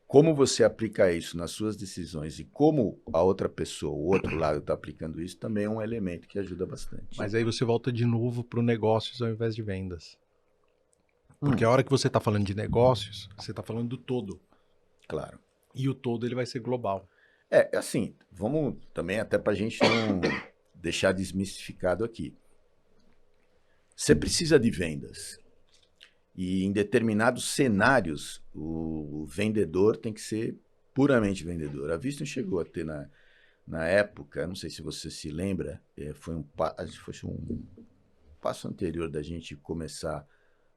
como você aplica isso nas suas decisões e como a outra pessoa, o outro lado está aplicando isso, também é um elemento que ajuda bastante. Mas aí você volta de novo para o negócios ao invés de vendas. Porque a hora que você está falando de negócios, você está falando do todo. Claro. E o todo ele vai ser global. Assim, vamos também até para a gente não deixar desmistificado aqui. Você precisa de vendas. E em determinados cenários, o vendedor tem que ser puramente vendedor. A Viston chegou a ter na época, não sei se você se lembra, foi um passo anterior da gente começar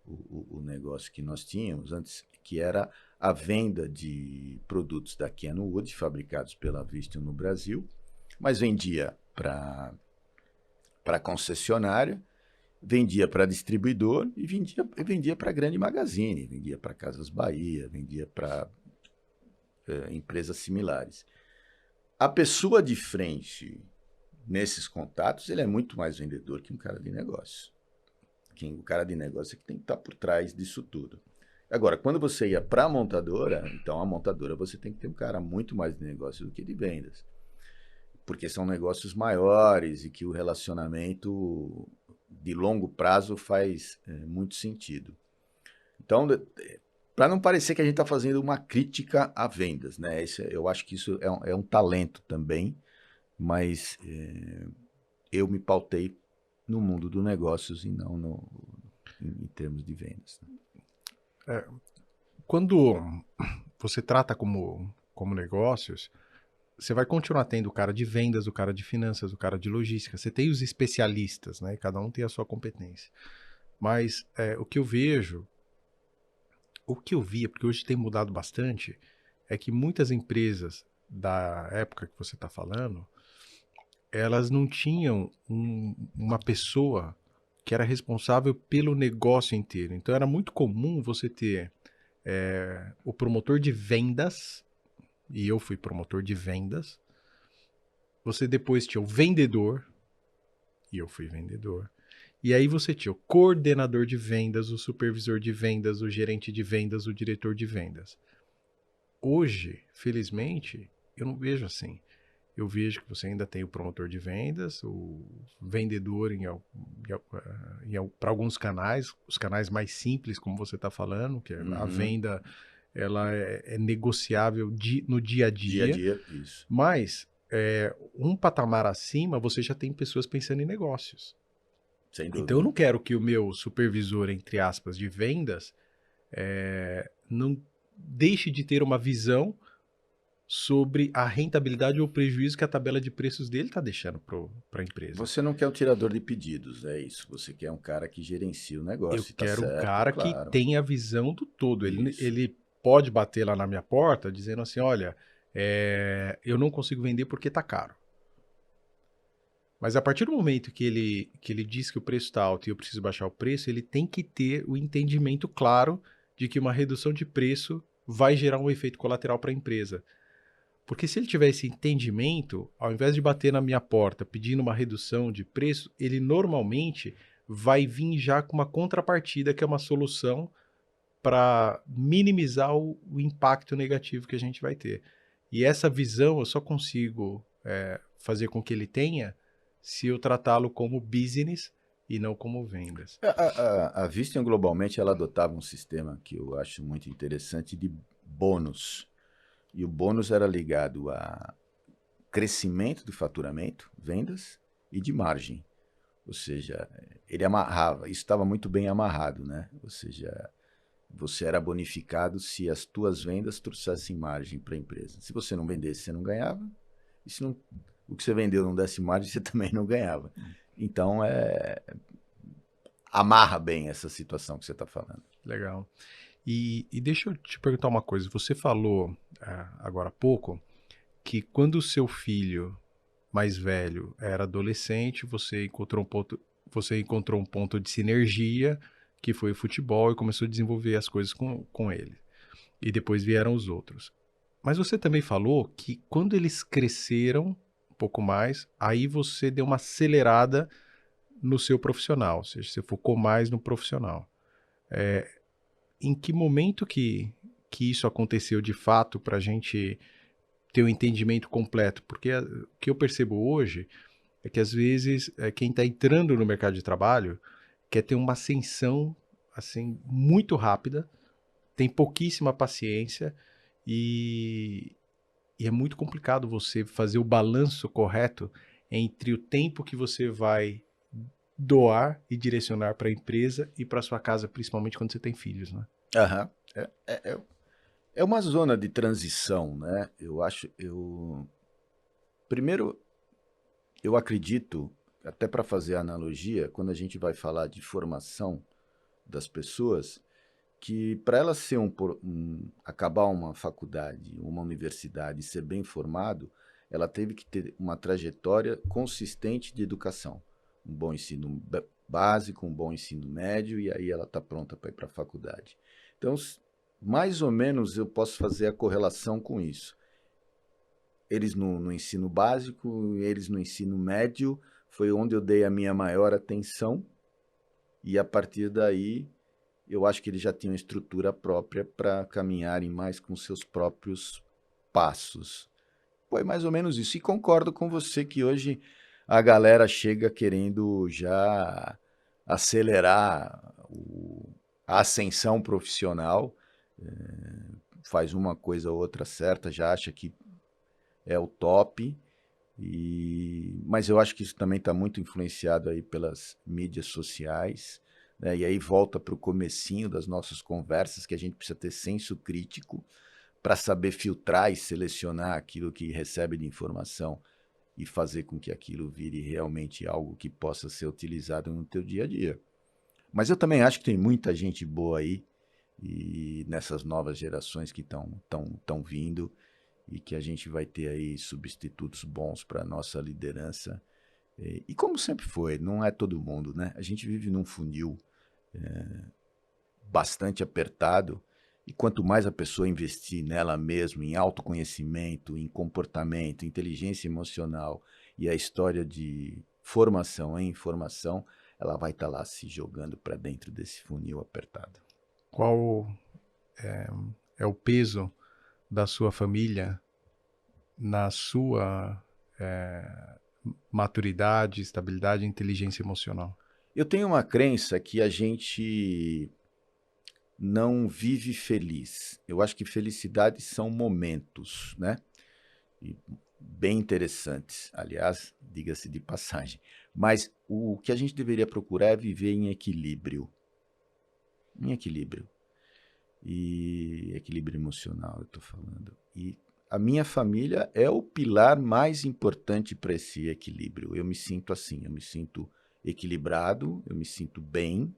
o negócio que nós tínhamos antes, que era a venda de produtos da Kenwood, fabricados pela Viston no Brasil, mas vendia para concessionária, vendia para distribuidor e vendia para grande magazine, vendia para Casas Bahia, vendia para empresas similares. A pessoa de frente nesses contatos, ele é muito mais vendedor que um cara de negócio. O cara de negócio é que tem que estar por trás disso tudo. Agora, quando você ia para a montadora, então a montadora você tem que ter um cara muito mais de negócio do que de vendas. Porque são negócios maiores e que o relacionamento de longo prazo faz muito sentido. Então, para não parecer que a gente está fazendo uma crítica a vendas, né? Eu acho que isso é um talento também, mas eu me pautei no mundo dos negócios e não em termos de vendas. Quando você trata como negócios, você vai continuar tendo o cara de vendas, o cara de finanças, o cara de logística. Você tem os especialistas, né? Cada um tem a sua competência. Mas o que eu via, porque hoje tem mudado bastante, é que muitas empresas da época que você está falando, elas não tinham uma pessoa que era responsável pelo negócio inteiro. Então era muito comum você ter o promotor de vendas, e eu fui promotor de vendas. Você depois tinha o vendedor, e eu fui vendedor. E aí você tinha o coordenador de vendas, o supervisor de vendas, o gerente de vendas, o diretor de vendas. Hoje, felizmente, eu não vejo assim. Eu vejo que você ainda tem o promotor de vendas, o vendedor para alguns canais, os canais mais simples, como você está falando, que a venda ela é negociável no dia a Dia a dia, dia, isso. mas um patamar acima você já tem pessoas pensando em negócios. Sem Então eu dúvida. não quero que o meu supervisor, entre aspas, de vendas não deixe de ter uma visão sobre a rentabilidade ou prejuízo que a tabela de preços dele está deixando para a empresa. Você não quer um tirador de pedidos, é isso. Você quer um cara que gerencia o Eu negócio, tá quero um certo, cara que claro. tenha a visão do todo. Isso. Ele pode bater lá na minha porta dizendo assim, olha, eu não consigo vender porque está caro. Mas a partir do momento que ele diz que o preço está alto e eu preciso baixar o preço, ele tem que ter o entendimento claro de que uma redução de preço vai gerar um efeito colateral para a empresa. Porque se ele tiver esse entendimento, ao invés de bater na minha porta pedindo uma redução de preço, ele normalmente vai vir já com uma contrapartida, que é uma solução para minimizar o impacto negativo que a gente vai ter. E essa visão eu só consigo fazer com que ele tenha se eu tratá-lo como business e não como vendas. A Visteon globalmente ela adotava um sistema que eu acho muito interessante de bônus. E o bônus era ligado a crescimento do faturamento, vendas e de margem. Ou seja, ele amarrava, isso estava muito bem amarrado, né? Ou seja, você era bonificado se as tuas vendas trouxessem margem para a empresa. Se você não vendesse, você não ganhava. E se não, o que você vendeu não desse margem, você também não ganhava. Então, amarra bem essa situação que você está falando. Legal. E deixa eu te perguntar uma coisa. Você falou agora há pouco que quando o seu filho mais velho era adolescente, você encontrou um ponto de sinergia, que foi o futebol, e começou a desenvolver as coisas com ele. E depois vieram os outros. Mas você também falou que quando eles cresceram um pouco mais, aí você deu uma acelerada no seu profissional, ou seja, você focou mais no profissional. Em que momento que isso aconteceu de fato para a gente ter o entendimento completo? Porque o que eu percebo hoje é que às vezes quem está entrando no mercado de trabalho quer ter uma ascensão assim muito rápida, tem pouquíssima paciência e é muito complicado você fazer o balanço correto entre o tempo que você vai doar e direcionar para a empresa e para sua casa, principalmente quando você tem filhos, né? Aham. É uma zona de transição, né? Primeiro, eu acredito, até para fazer a analogia, quando a gente vai falar de formação das pessoas, que para ela ser acabar uma faculdade, uma universidade e ser bem formado, ela teve que ter uma trajetória consistente de educação. Um bom ensino básico, um bom ensino médio, e aí ela está pronta para ir para a faculdade. Então, mais ou menos eu posso fazer a correlação com isso. Eles no ensino básico, eles no ensino médio, foi onde eu dei a minha maior atenção, e a partir daí eu acho que eles já tinham estrutura própria para caminharem mais com seus próprios passos. Foi mais ou menos isso. E concordo com você que hoje a galera chega querendo já acelerar a ascensão profissional, faz uma coisa ou outra certa, já acha que é o top, Mas eu acho que isso também está muito influenciado aí pelas mídias sociais, né? E aí volta para o comecinho das nossas conversas, que a gente precisa ter senso crítico para saber filtrar e selecionar aquilo que recebe de informação e fazer com que aquilo vire realmente algo que possa ser utilizado no teu dia a dia. Mas eu também acho que tem muita gente boa aí, e nessas novas gerações que estão vindo, e que a gente vai ter aí substitutos bons para a nossa liderança. E como sempre foi, não é todo mundo, né? A gente vive num funil bastante apertado, e quanto mais a pessoa investir nela mesma, em autoconhecimento, em comportamento, inteligência emocional e a história de formação em informação, ela vai estar lá se jogando para dentro desse funil apertado. Qual é o peso da sua família na sua maturidade, estabilidade e inteligência emocional? Eu tenho uma crença que a gente não vive feliz. Eu acho que felicidade são momentos, né? E bem interessantes, aliás, diga-se de passagem. Mas o que a gente deveria procurar é viver em equilíbrio. Em equilíbrio. E equilíbrio emocional, eu estou falando. E a minha família é o pilar mais importante para esse equilíbrio. Eu me sinto assim, eu me sinto equilibrado, eu me sinto bem,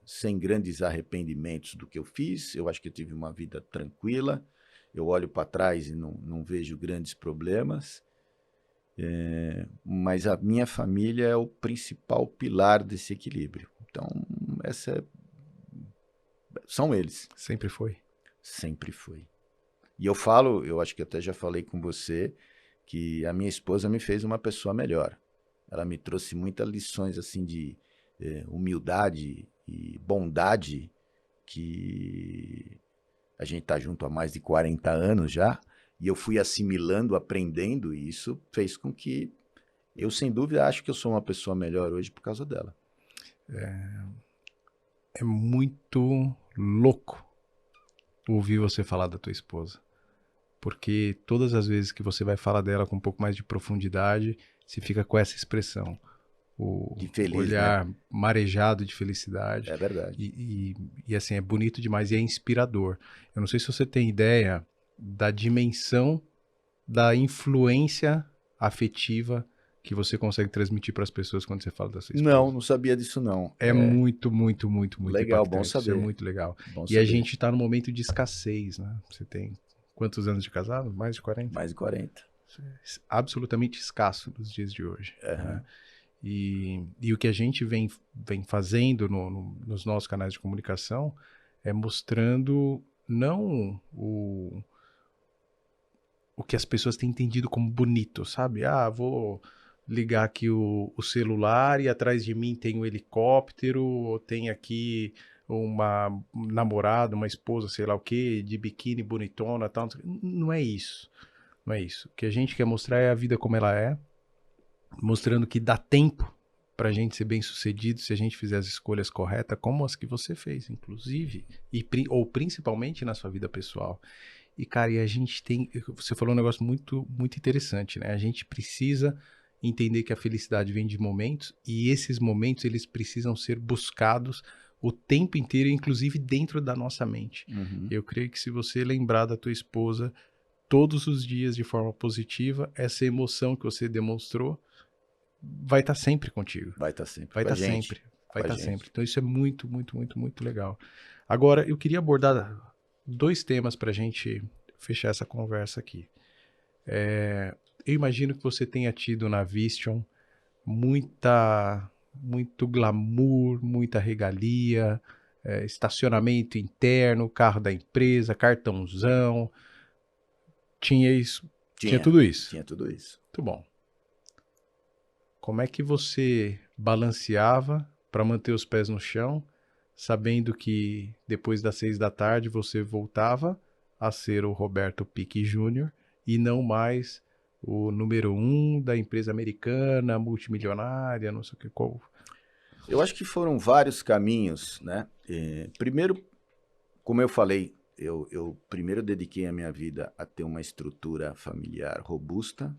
sem grandes arrependimentos do que eu fiz. Eu acho que eu tive uma vida tranquila. Eu olho para trás e não vejo grandes problemas. Mas a minha família é o principal pilar desse equilíbrio. Então, são eles. Sempre foi. Sempre foi. E eu falo, eu acho que até já falei com você, que a minha esposa me fez uma pessoa melhor. Ela me trouxe muitas lições assim de humildade e bondade, que a gente está junto há mais de 40 anos já, e eu fui assimilando, aprendendo, e isso fez com que eu, sem dúvida, acho que eu sou uma pessoa melhor hoje por causa dela. É muito louco ouvir você falar da tua esposa, porque todas as vezes que você vai falar dela com um pouco mais de profundidade, você fica com essa expressão, o De feliz, olhar né? marejado de felicidade. É verdade. E assim, é bonito demais e é inspirador. Eu não sei se você tem ideia da dimensão da influência afetiva que você consegue transmitir para as pessoas quando você fala da sua Não, esposa. não sabia disso não. É muito, muito, muito, muito Legal, bom impactante. Isso é saber. muito legal. Bom E a saber. gente está no momento de escassez, né? Você tem quantos anos de casado? Mais de 40? Mais de 40. Absolutamente escasso nos dias de hoje. Uhum. Né? E o que a gente vem fazendo nos nossos canais de comunicação é mostrando não o que as pessoas têm entendido como bonito, sabe? Ah, vou ligar aqui o celular e atrás de mim tem um helicóptero, ou tem aqui uma namorada, uma esposa, sei lá o que, de biquíni bonitona, tal. Não é isso. Não é isso. O que a gente quer mostrar é a vida como ela é, mostrando que dá tempo pra gente ser bem sucedido se a gente fizer as escolhas corretas, como as que você fez, inclusive, ou principalmente na sua vida pessoal. E, cara, e a gente tem... Você falou um negócio muito, muito interessante, né? A gente precisa entender que a felicidade vem de momentos, e esses momentos, eles precisam ser buscados o tempo inteiro, inclusive dentro da nossa mente. Uhum. Eu creio que se você lembrar da tua esposa todos os dias de forma positiva, essa emoção que você demonstrou vai estar sempre contigo. Vai estar sempre Vai com a estar gente. sempre. Vai Com a estar gente. sempre. Então isso é muito, muito, muito, muito legal. Agora, eu queria abordar 2 temas para a gente fechar essa conversa aqui. Eu imagino que você tenha tido na Visteon muito glamour, muita regalia, estacionamento interno, carro da empresa, cartãozão. Tinha isso? Tinha tudo isso? Tinha tudo isso. Muito bom. Como é que você balanceava para manter os pés no chão, sabendo que depois das 6 da tarde você voltava a ser o Roberto Pique Júnior e não mais o número 1 da empresa americana, multimilionária, não sei o que, qual... Eu acho que foram vários caminhos, né? Primeiro, como eu falei, eu primeiro dediquei a minha vida a ter uma estrutura familiar robusta,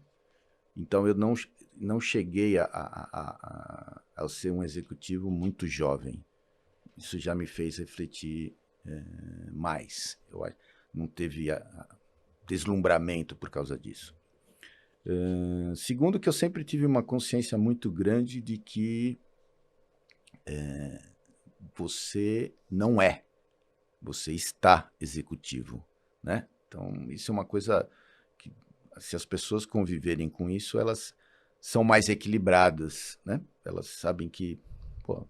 então eu não cheguei a ser um executivo muito jovem. Isso já me fez refletir mais. Não teve deslumbramento por causa disso. Segundo, que eu sempre tive uma consciência muito grande de que você não é, você está executivo, né? Então, isso é uma coisa que, se as pessoas conviverem com isso, elas são mais equilibradas, né? Elas sabem que, pô,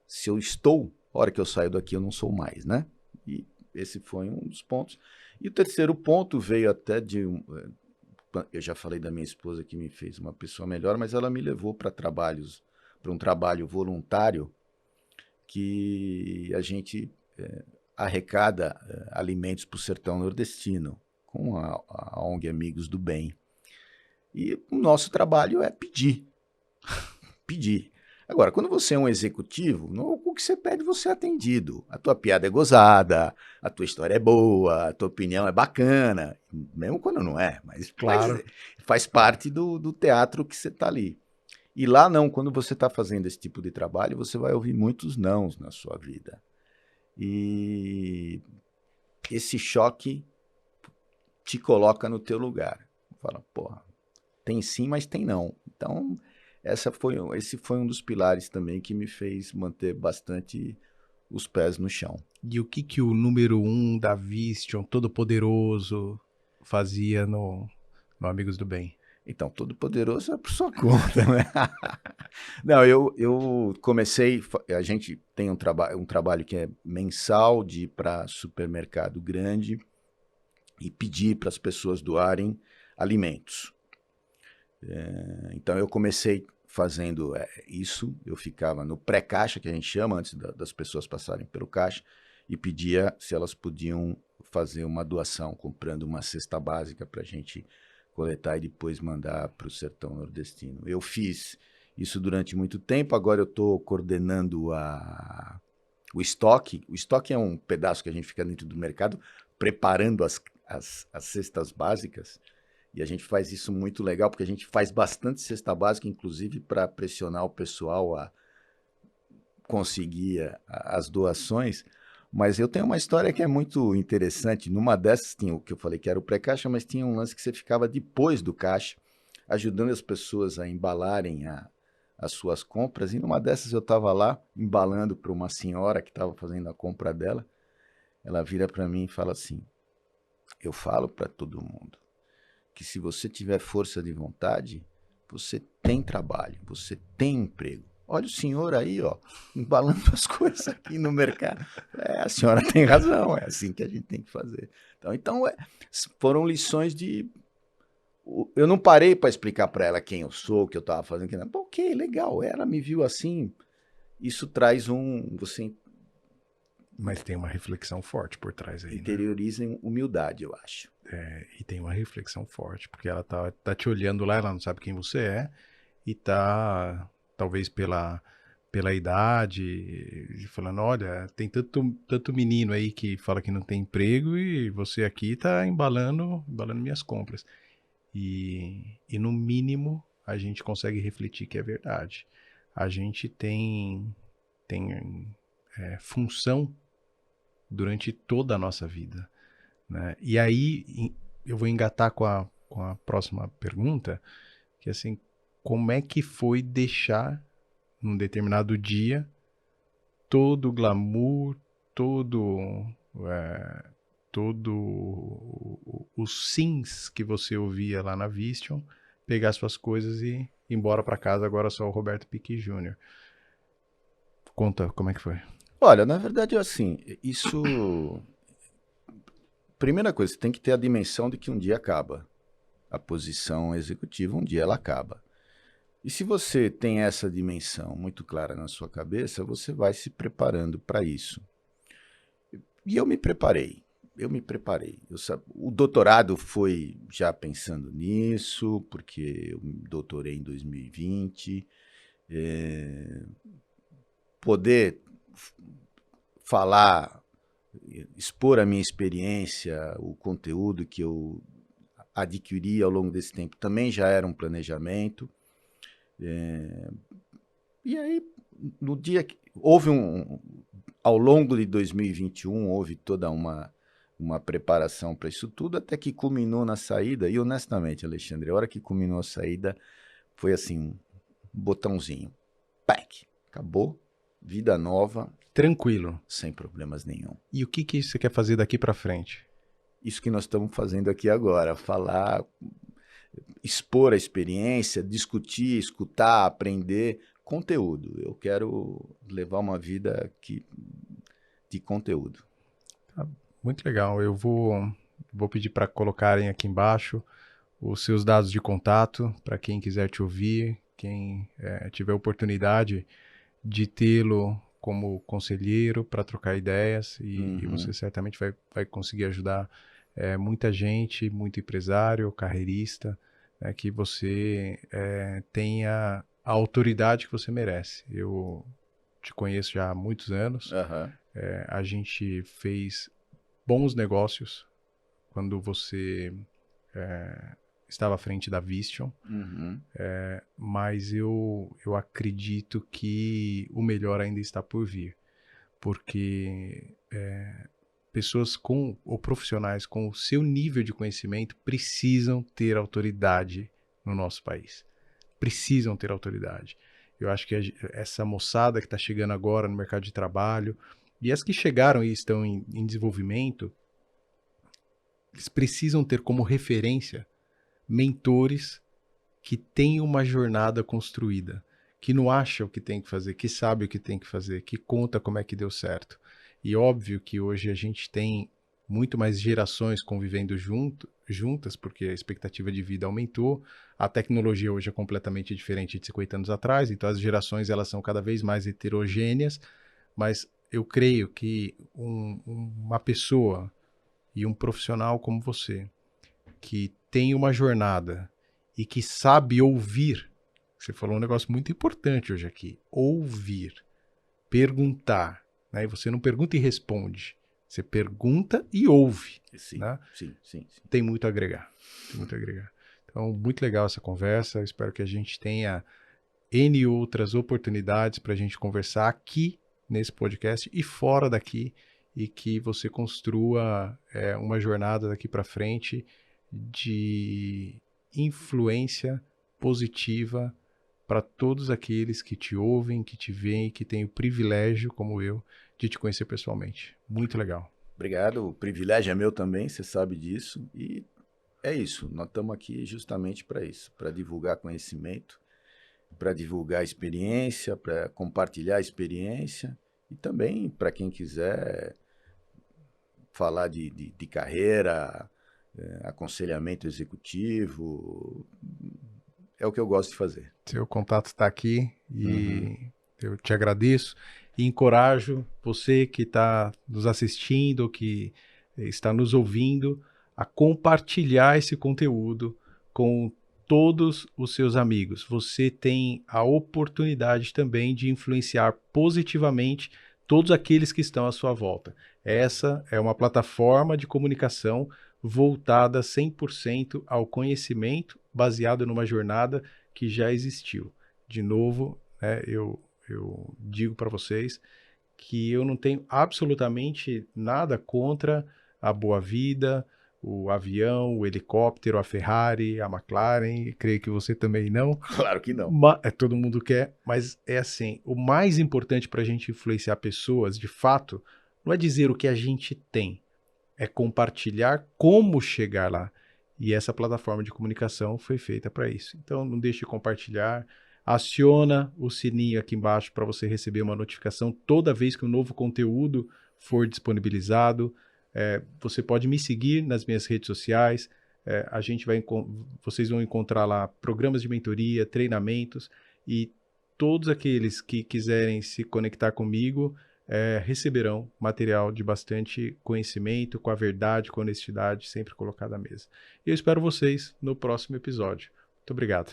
se eu estou, a hora que eu saio daqui, eu não sou mais, né? E esse foi um dos pontos. E o terceiro ponto veio até eu já falei da minha esposa que me fez uma pessoa melhor, mas ela me levou para um trabalho voluntário que a gente arrecada alimentos para o sertão nordestino, com a ONG Amigos do Bem. E o nosso trabalho é pedir. Pedir. Agora, quando você é um executivo, o que você pede, você é atendido. A tua piada é gozada, a tua história é boa, a tua opinião é bacana, mesmo quando não é, mas Claro. faz parte do teatro que você está ali. E lá não, quando você está fazendo esse tipo de trabalho, você vai ouvir muitos nãos na sua vida. E esse choque te coloca no teu lugar. Fala, porra, tem sim, mas tem não. Então, esse foi um dos pilares também que me fez manter bastante os pés no chão. E o que o número 1 da Vistion, todo-poderoso, fazia no Amigos do Bem? Então, todo poderoso é por sua conta, né? Não, eu comecei, a gente tem um trabalho que é mensal, de ir para supermercado grande e pedir para as pessoas doarem alimentos. Então eu comecei fazendo isso, eu ficava no pré-caixa, que a gente chama, antes das pessoas passarem pelo caixa, e pedia se elas podiam fazer uma doação, comprando uma cesta básica para a gente coletar e depois mandar para o sertão nordestino. Eu fiz isso durante muito tempo, agora eu estou coordenando o estoque. O estoque é um pedaço que a gente fica dentro do mercado preparando as cestas básicas. E a gente faz isso muito legal, porque a gente faz bastante cesta básica, inclusive para pressionar o pessoal a conseguir as doações. Mas eu tenho uma história que é muito interessante. Numa dessas tinha o que eu falei que era o pré-caixa, mas tinha um lance que você ficava depois do caixa, ajudando as pessoas a embalarem as suas compras. E numa dessas eu estava lá, embalando para uma senhora que estava fazendo a compra dela. Ela vira para mim e fala assim, eu falo para todo mundo que se você tiver força de vontade, você tem trabalho, você tem emprego. Olha o senhor aí, ó, embalando as coisas aqui no mercado. A senhora tem razão, é assim que a gente tem que fazer. Então foram lições de... Eu não parei para explicar para ela quem eu sou, o que eu estava fazendo. Ok, legal, ela me viu assim, isso traz você Mas tem uma reflexão forte por trás aí, interioriza em humildade, eu acho. E tem uma reflexão forte, porque ela tá te olhando lá, ela não sabe quem você é, e tá, talvez pela idade, falando, olha, tem tanto menino aí que fala que não tem emprego e você aqui tá embalando minhas compras. E no mínimo a gente consegue refletir que é verdade. A gente tem função durante toda a nossa vida, né? E aí eu vou engatar com a próxima pergunta, que é assim, como é que foi deixar num determinado dia todo o glamour, todo os sims que você ouvia lá na Vistion, pegar suas coisas e ir embora para casa, agora só o Roberto Piqui Jr. Conta como é que foi. Olha, na verdade, assim, isso... Primeira coisa, você tem que ter a dimensão de que um dia acaba. A posição executiva, um dia ela acaba. E se você tem essa dimensão muito clara na sua cabeça, você vai se preparando para isso. E eu me preparei. O doutorado foi já pensando nisso, porque eu me doutorei em 2020. Poder falar expor a minha experiência, o conteúdo que eu adquiri ao longo desse tempo também já era um planejamento. E aí, no dia que houve ao longo de 2021, houve toda uma preparação para isso tudo, até que culminou na saída. E honestamente, Alexandre, a hora que culminou a saída, foi assim, um botãozinho. Pack! Acabou. Vida nova. Tranquilo. Sem problemas nenhum. E o que você quer fazer daqui para frente? Isso que nós estamos fazendo aqui agora, falar, expor a experiência, discutir, escutar, aprender conteúdo. Eu quero levar uma vida de conteúdo. Tá, muito legal. Eu vou pedir para colocarem aqui embaixo os seus dados de contato para quem quiser te ouvir, quem tiver oportunidade de tê-lo como conselheiro para trocar ideias e você certamente vai conseguir ajudar muita gente, muito empresário, carreirista, que você tenha a autoridade que você merece. Eu te conheço já há muitos anos, a gente fez bons negócios quando você estava à frente da Visteon, mas eu acredito que o melhor ainda está por vir, porque pessoas ou profissionais com o seu nível de conhecimento precisam ter autoridade no nosso país. Precisam ter autoridade. Eu acho que essa moçada que está chegando agora no mercado de trabalho e as que chegaram e estão em desenvolvimento, eles precisam ter como referência mentores que têm uma jornada construída, que não acham o que tem que fazer, que sabe o que tem que fazer, que conta como é que deu certo. E óbvio que hoje a gente tem muito mais gerações convivendo juntas, porque a expectativa de vida aumentou, a tecnologia hoje é completamente diferente de 50 anos atrás, então as gerações elas são cada vez mais heterogêneas, mas eu creio que uma pessoa e um profissional como você, que tem uma jornada e que sabe ouvir, você falou um negócio muito importante hoje aqui, ouvir, perguntar, né? E você não pergunta e responde, você pergunta e ouve. Sim, né? sim. Tem muito a agregar, Então, muito legal essa conversa, eu espero que a gente tenha N outras oportunidades para a gente conversar aqui nesse podcast e fora daqui, e que você construa uma jornada daqui para frente de influência positiva para todos aqueles que te ouvem, que te veem, que têm o privilégio, como eu, de te conhecer pessoalmente. Muito legal. Obrigado, o privilégio é meu também, você sabe disso. E é isso, nós estamos aqui justamente para isso, para divulgar conhecimento, para divulgar experiência, para compartilhar experiência e também para quem quiser falar de carreira, aconselhamento executivo, é o que eu gosto de fazer. Seu contato está aqui e eu te agradeço e encorajo você que está nos assistindo, que está nos ouvindo, a compartilhar esse conteúdo com todos os seus amigos. Você tem a oportunidade também de influenciar positivamente todos aqueles que estão à sua volta. Essa é uma plataforma de comunicação voltada 100% ao conhecimento, baseada numa jornada que já existiu. De novo, eu digo para vocês que eu não tenho absolutamente nada contra a Boa Vida, o avião, o helicóptero, a Ferrari, a McLaren, creio que você também não. Claro que não. Todo mundo quer, mas é assim, o mais importante para a gente influenciar pessoas, de fato, não é dizer o que a gente tem, é compartilhar como chegar lá. E essa plataforma de comunicação foi feita para isso. Então, não deixe de compartilhar. Aciona o sininho aqui embaixo para você receber uma notificação toda vez que um novo conteúdo for disponibilizado. Você pode me seguir nas minhas redes sociais. Vocês vão encontrar lá programas de mentoria, treinamentos e todos aqueles que quiserem se conectar comigo receberão material de bastante conhecimento, com a verdade, com a honestidade sempre colocada à mesa. Eu espero vocês no próximo episódio. Muito obrigado.